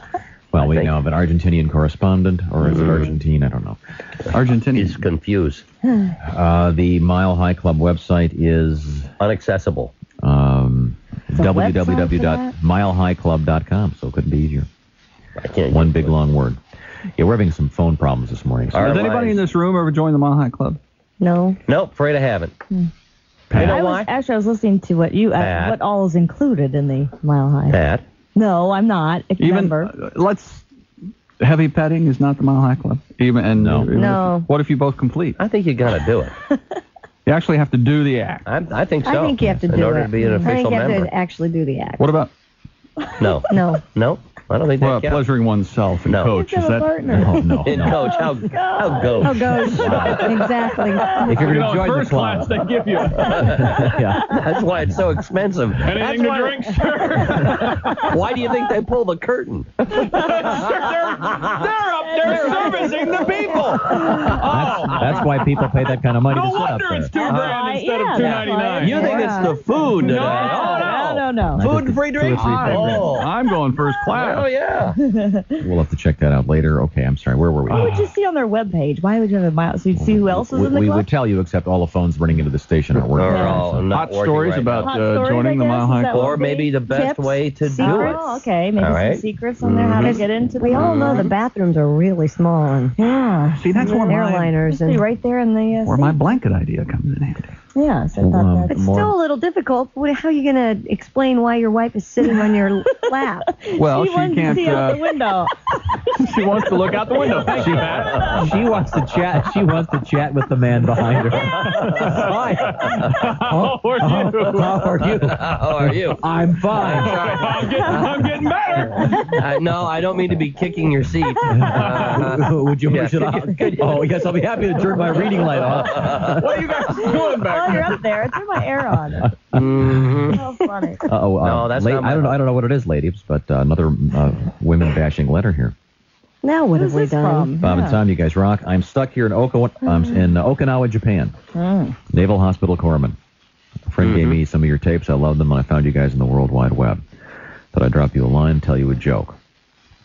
Well, we now have an Argentinian correspondent, or is it Argentine? I don't know. Argentinian. He's confused. The Mile High Club website is Unaccessible. www.milehighclub.com, so it couldn't be easier. I can't One big long word. Yeah, we're having some phone problems this morning. So. Has anybody in this room ever joined the Mile High Club? No. Nope, afraid I haven't. Pat. You know why? I was listening to what you Pat. what all is included in the Mile High. Pat. No, I'm not. A member. Heavy petting is not the Mile High Club. No. What if you both complete? I think you got to do it. You actually have to do the act. I think so. I think you have to do it. In order to be an I think official you have member. to actually do the act. What about No. No. No. I don't think well, that counts. pleasuring oneself and No. coach? Is that? No. In coach, how goes? Oh, gosh. Exactly. If you're going to join the first class club. they give you. Yeah. That's why it's so expensive. Anything to drink, sir? Why do you think they pull the curtain? They're a They're servicing the people. That's why people pay that kind of money to sit up there. It's $2,000 instead of $299. You think it's the food today? No. Food and free drinks? I'm going first class. Oh, yeah. We'll have to check that out later. Okay, I'm sorry. Where were we? What would you see on their webpage? Why would you have a mile? So you'd see who else was in the We club? would tell you, except all the phones running into the station are working. Hot stories about joining the Mile High Club. Or maybe the best way to do it. Oh, okay. Maybe All right. some secrets on there how to get into. We all know the bathrooms are really small and See, that's where airliners Be and right there in the. where my blanket idea comes in handy. Yeah, so I thought that. it's still a little difficult. How are you going to explain why your wife is sitting on your lap? Well, she wanted can't. to see out the window. She wants to look out the window. Thank you, Pat. She wants to chat. She wants to chat with the man behind her. Hi. How are you? How are you? How are you? I'm fine. I'm getting better. No, I don't mean to be kicking your seat. Would you push it off? Oh, yes, I'll be happy to turn my reading light off. What are you guys doing back Oh, there? you're up there. Turn my air on. How funny. No, that's not my I don't know what it is, ladies, but another women bashing letter here. Now what have we Who's this done? from? Bob and Tom, you guys rock. I'm stuck here in Okinawa, Japan. Naval Hospital Corpsman. A friend gave me some of your tapes. I loved them, and I found you guys in the World Wide Web. Thought I'd drop you a line and tell you a joke.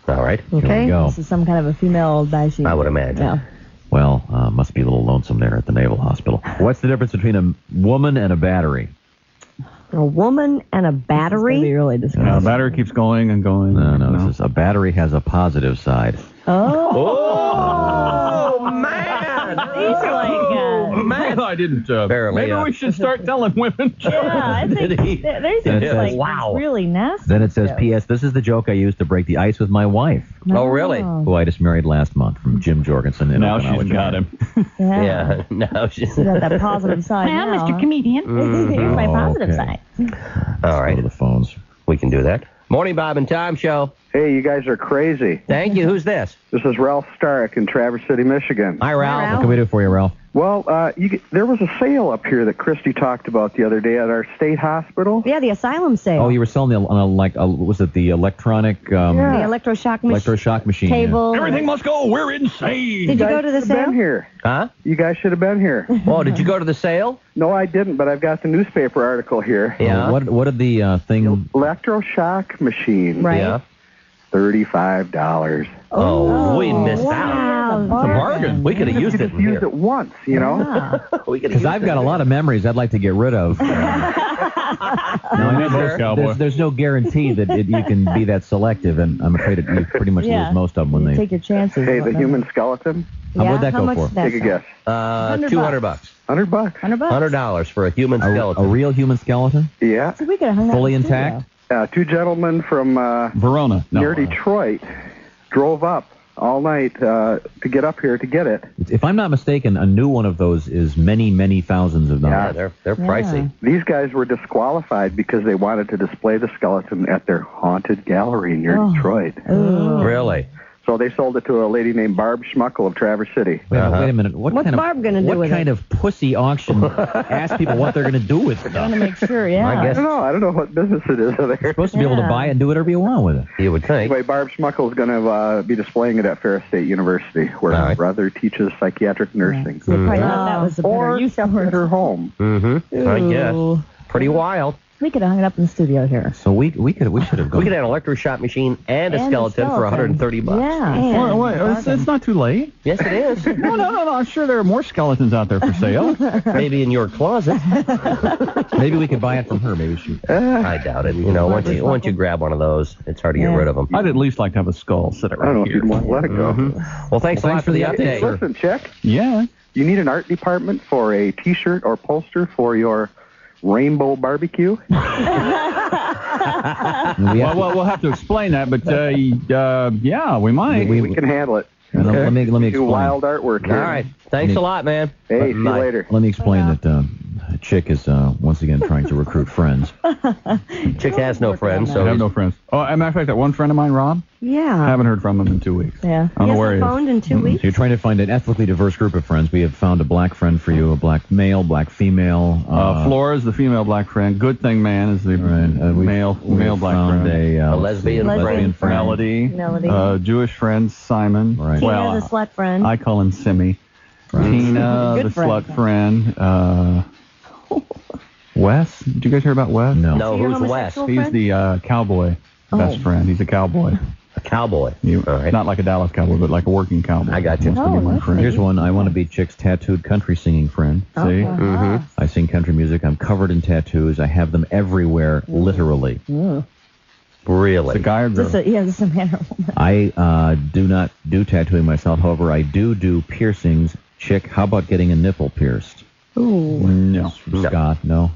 All right. Here we Okay. go. This is some kind of a female bashing. I would imagine. Yeah. Well, must be a little lonesome there at the Naval Hospital. What's the difference between a woman and a battery? A woman and a battery? Be really disgusting. The battery keeps going and going. No, this is a battery has a positive side. Oh, man. These are like. Man, I didn't. Apparently, maybe we should start telling women jokes. Yeah, I think there's Then it just says, like wow. really nasty. Then it says, stuff. P.S. This is the joke I used to break the ice with my wife, Oh, really? who I just married last month, from Jim Jorgensen. In Now Okinawa, she's got Japan. him. Yeah. No, she's... You got that positive side Well, now. Mr. Comedian, here's my Oh, positive okay. side. All Go right. to the phones. We can do that. Morning, Bob and Tom Show. Hey, you guys are crazy. Thank you. Who's this? This is Ralph Stark in Traverse City, Michigan. Hi, Ralph. What can we do for you, Ralph? Well, there was a sale up here that Christy talked about the other day at our state hospital. Yeah, the asylum sale. Oh, you were selling was it the electronic The electroshock machine. electroshock machine? Table. Everything must go. We're insane. Did you go to the should have sale? been here. Huh? You guys should have been here. Oh, did you go to the sale? No, I didn't, but I've got the newspaper article here. Yeah. What did the thing? Electroshock machine. Right. Yeah. $35. Oh, we missed out. Wow, It's a bargain. We could have used it Just use it once, you know? We could have Because used I've got a lot of memories I'd like to get rid of. There's no guarantee that you can be that selective, and I'm afraid you pretty much lose most of them when they. Take your chances. Hey, the human skeleton? How would that how go much for? does that Take a cost? guess. $200. $100. $100 for a human skeleton. A real human skeleton? Yeah. So we could have hung out Fully in the studio. intact? Two gentlemen from Verona. near Detroit drove up all night to get up here to get it. If I'm not mistaken, a new one of those is many, many thousands of dollars. Yeah, they're pricey. These guys were disqualified because they wanted to display the skeleton at their haunted gallery near Detroit. Really? So they sold it to a lady named Barb Schmuckel of Traverse City. Wait a minute. What's Barb going to do what with kind it? of pussy auction asks people what they're going to do with stuff? Want to make sure, yeah. I don't know what business it is there. You're supposed to be able to buy it and do whatever you want with it. You would think. Anyway, Barb Schmuckel is going to be displaying it at Ferris State University, where her brother teaches psychiatric nursing. So probably thought that was a better Or use of at her home. Mm-hmm. I guess. Pretty wild. We could have hung it up in the studio here. So we should have gone. We could have an electroshock machine and a skeleton for $130. Yeah. Wait, it's not too late. Yes, it is. No. I'm sure there are more skeletons out there for sale. Maybe in your closet. Maybe we could buy it from her. Maybe she. I doubt it. You know, once you grab one of those, it's hard to get rid of them. I'd at least like to have a skull sit I don't know right if here. you'd want to let it go. Well, thanks a lot for the update. Listen, Chick. Yeah. You need an art department for a T-shirt or poster for your rainbow barbecue? Well, we'll have to explain that, but yeah, we might. We can handle it. And let me Do explain. wild artwork here. All right. Thanks a lot, man. Hey, see you later. Let me explain that Chick is once again trying to recruit friends. Chick has no friends, so I have no friends. Oh, as a matter of fact, that one friend of mine, Rob, Yeah. haven't heard from him in 2 weeks. Yeah. I don't know where he is. phoned in 2 weeks. So you're trying to find an ethnically diverse group of friends. We have found a black friend for you, a black male, black female. Flora is the female black friend. Good Thing Man is the male black found friend. a lesbian friend. Melody. Jewish friend Simon. Right. Tina, Well, the slut friend. I call him Simmy. Tina, Good the friend. slut friend. Wes? Did you guys hear about Wes? No. No, So your who's Wes? homosexual He's friend? the cowboy best friend. He's a cowboy. A cowboy. All right. Not like a Dallas cowboy, but like a working cowboy. I got you. Wants to be my friend. Here's one. I want to be Chick's tattooed country singing friend. See? Mm-hmm. I sing country music. I'm covered in tattoos. I have them everywhere, literally. Really? It's a guy or girl? This is a man or woman. I do not do tattooing myself. However, I do piercings. Chick, how about getting a nipple pierced? Ooh. No. Scott, no.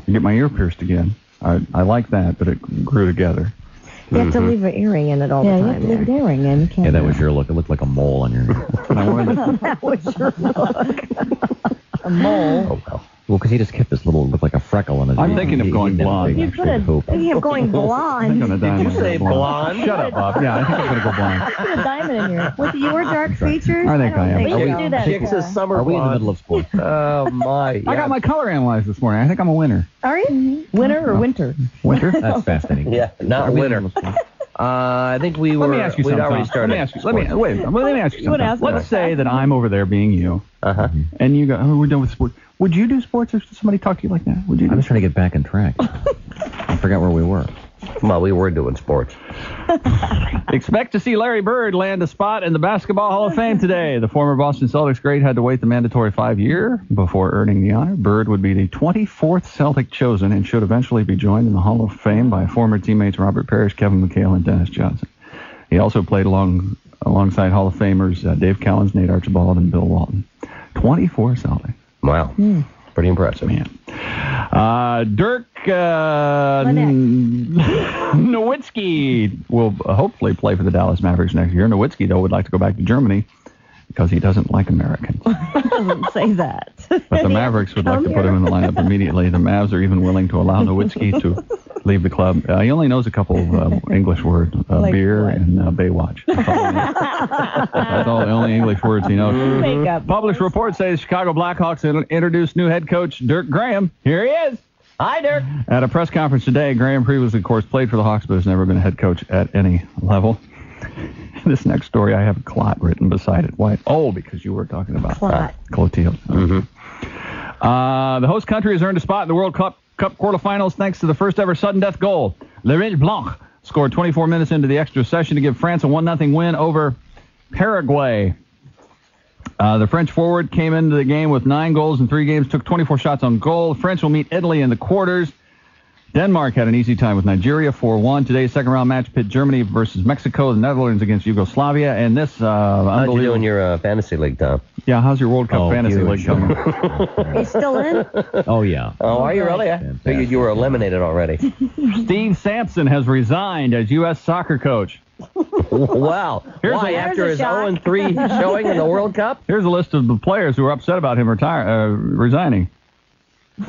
I get my ear pierced again. I like that, but it grew together. You have to leave an earring in it all the Yeah, you time. have to leave an earring in. You can't. Yeah, that was your look. It looked like a mole on your ear. That was your look. A mole. Oh, well. Well, because he just kept this little, looked like a freckle on his ear. I'm thinking of going blonde. You put a, you have going blonde. I'm gonna die. Did you say blonde? Shut up, Bob. Yeah, I think I'm going to go blonde. Put a diamond in your. With your dark features? I think I am. don't We think should so. do that. Chick's a summer Are we in the blonde. middle of sports? Oh, my. I got my color analyzed this morning. I think I'm a winner. Are you? Winter or winter? Winter? That's fascinating. Yeah, not winter. I think we were. Let me ask you we'd something. already Tom. started. Let me ask you. Let me ask you You wanna something. ask Let's me? say that I'm over there being you, and you go, "Oh, we're done with sports." Would you do sports if somebody talked to you like that? Would you? I was trying to get back on track. I forgot where we were. Well, we were doing sports. Expect to see Larry Bird land a spot in the Basketball Hall of Fame today. The former Boston Celtics great had to wait the mandatory 5-year before earning the honor. Bird would be the 24th Celtic chosen and should eventually be joined in the Hall of Fame by former teammates Robert Parrish, Kevin McHale, and Dennis Johnson. He also played alongside Hall of Famers Dave Cowens, Nate Archibald, and Bill Walton. 24 Celtics. Wow. Pretty impressive. Man. Dirk Nowitzki will hopefully play for the Dallas Mavericks next year. Nowitzki, though, would like to go back to Germany because he doesn't like Americans. Doesn't say that. But the Mavericks would like to put him in the lineup immediately. The Mavs are even willing to allow Nowitzki to leave the club. He only knows a couple of English words, Like beer what? and Baywatch. That's all the only English words he knows. Makeup. Published report says Chicago Blackhawks introduced new head coach Dirk Graham. Here he is. Hi, Dirk. At a press conference today, Graham previously, of course, played for the Hawks, but has never been a head coach at any level. This next story, I have a clot written beside it. Why? Oh, because you were talking about Clotilde. The host country has earned a spot in the World Cup quarterfinals thanks to the first ever sudden death goal. Laurent Blanc scored 24 minutes into the extra session to give France a 1-0 win over Paraguay. The French forward came into the game with 9 goals in 3 games, took 24 shots on goal. The French will meet Italy in the quarters. Denmark had an easy time with Nigeria, 4-1. Today's second-round match pit Germany versus Mexico, the Netherlands against Yugoslavia, and this How'd you do in your fantasy league, Tom? Yeah, how's your World Cup fantasy league coming? He's still in? Oh, yeah. Oh, are you really? I figured you were eliminated already. Steve Sampson has resigned as U.S. soccer coach. Wow. Why, after his 0-3 showing in the World Cup? Here's a list of the players who are upset about him resigning.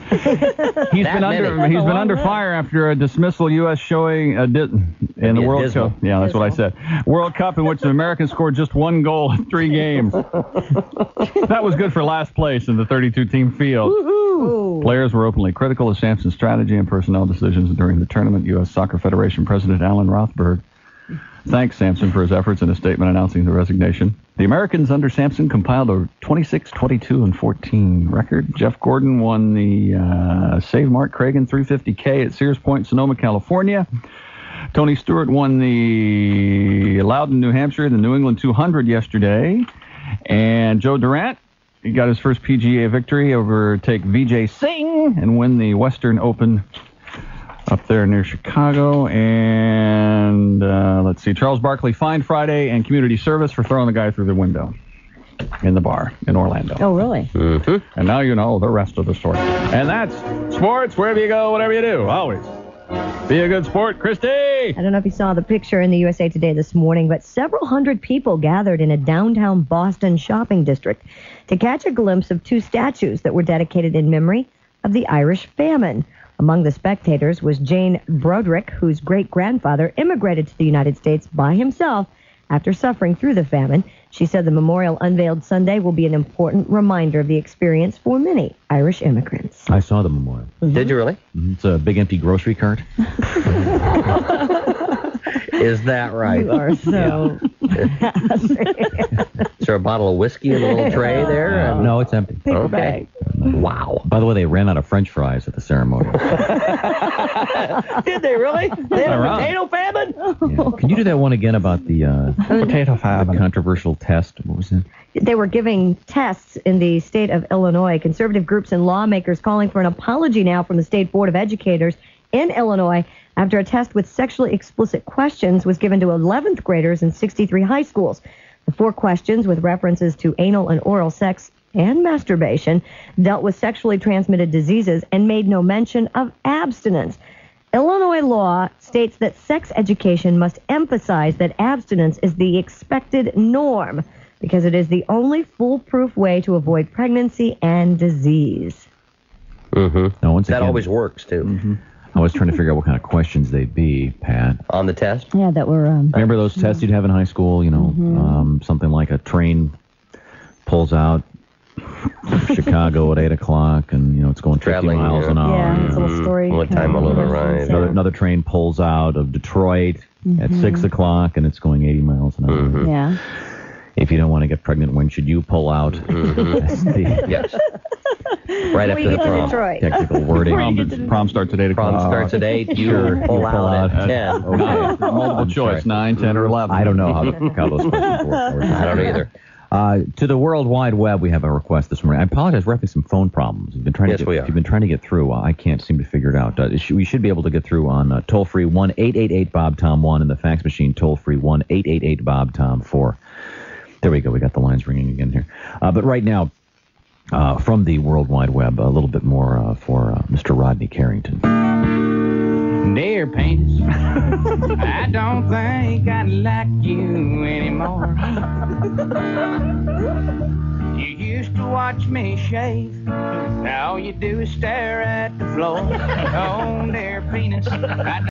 He's been under fire after a dismissal U.S. showing in the World Cup. Yeah, that's what I said. World Cup in which the Americans scored just 1 goal in 3 games. That was good for last place in the 32-team field. Woo-hoo. Players were openly critical of Sampson's strategy and personnel decisions during the tournament. U.S. Soccer Federation President Alan Rothberg thanks Sampson for his efforts in a statement announcing the resignation. The Americans under Sampson compiled a 26-22-14 record. Jeff Gordon won the Save Mark Cragen 350K at Sears Point, Sonoma, California. Tony Stewart won the Loudon, New Hampshire, the New England 200 yesterday. And Joe Durant, he got his first PGA victory over Vijay Singh and win the Western Open up there near Chicago. And let's see, Charles Barkley fined Friday and community service for throwing the guy through the window in the bar in Orlando. Oh, really? Mm-hmm. And now you know the rest of the story. And that's sports, wherever you go, whatever you do, always. Be a good sport, Christy! I don't know if you saw the picture in the USA Today this morning, but several hundred people gathered in a downtown Boston shopping district to catch a glimpse of 2 statues that were dedicated in memory of the Irish famine. Among the spectators was Jane Broderick, whose great-grandfather immigrated to the United States by himself after suffering through the famine. She said the memorial unveiled Sunday will be an important reminder of the experience for many Irish immigrants. I saw the memorial. Did you really? It's a big empty grocery cart. Is that right? You are so... Is there a bottle of whiskey in the little tray there? No, it's empty. Okay. Wow. By the way, they ran out of French fries at the ceremony. Did they really? They had a potato famine? Yeah. Can you do that one again about the Potato famine. controversial test? What was it? They were giving tests in the state of Illinois. Conservative groups and lawmakers calling for an apology now from the State Board of Educators in Illinois after a test with sexually explicit questions was given to 11th graders in 63 high schools. The 4 questions, with references to anal and oral sex and masturbation, dealt with sexually transmitted diseases and made no mention of abstinence. Illinois law states that sex education must emphasize that abstinence is the expected norm because it is the only foolproof way to avoid pregnancy and disease. No, once That again, always works, too. I was trying to figure out what kind of questions they'd be, Pat. On the test? Yeah, that were... Remember those tests you'd have in high school? You know, something like a train pulls out Chicago at 8 o'clock, and you know it's going 50 Traveling, miles an hour. Yeah, it's a little story. What time will it arrive? Another train pulls out of Detroit at 6 o'clock, and it's going 80 miles an hour. Yeah. If you don't want to get pregnant, when should you pull out? That's the Yes. Right after the prom. technical wording. Prom starts at 8 o'clock. Prom starts at 8. You pull out at 10. Okay. Multiple choice, 9, 10, or 11. I don't know how those questions work. I don't either. To the World Wide Web, we have a request this morning. I apologize, we're having some phone problems. We've been trying Yes, we are. You've been trying to get through. I can't seem to figure it out. We should be able to get through on toll-free 1-888-BOB-TOM-1 and the fax machine toll-free 1-888-BOB-TOM-4. There we go. We got the lines ringing again here. But right now, from the World Wide Web, a little bit more for Mr. Rodney Carrington. Dear penis, I don't think I like you anymore. You used to watch me shave. Now all you do is stare at the floor. Oh, dear penis, I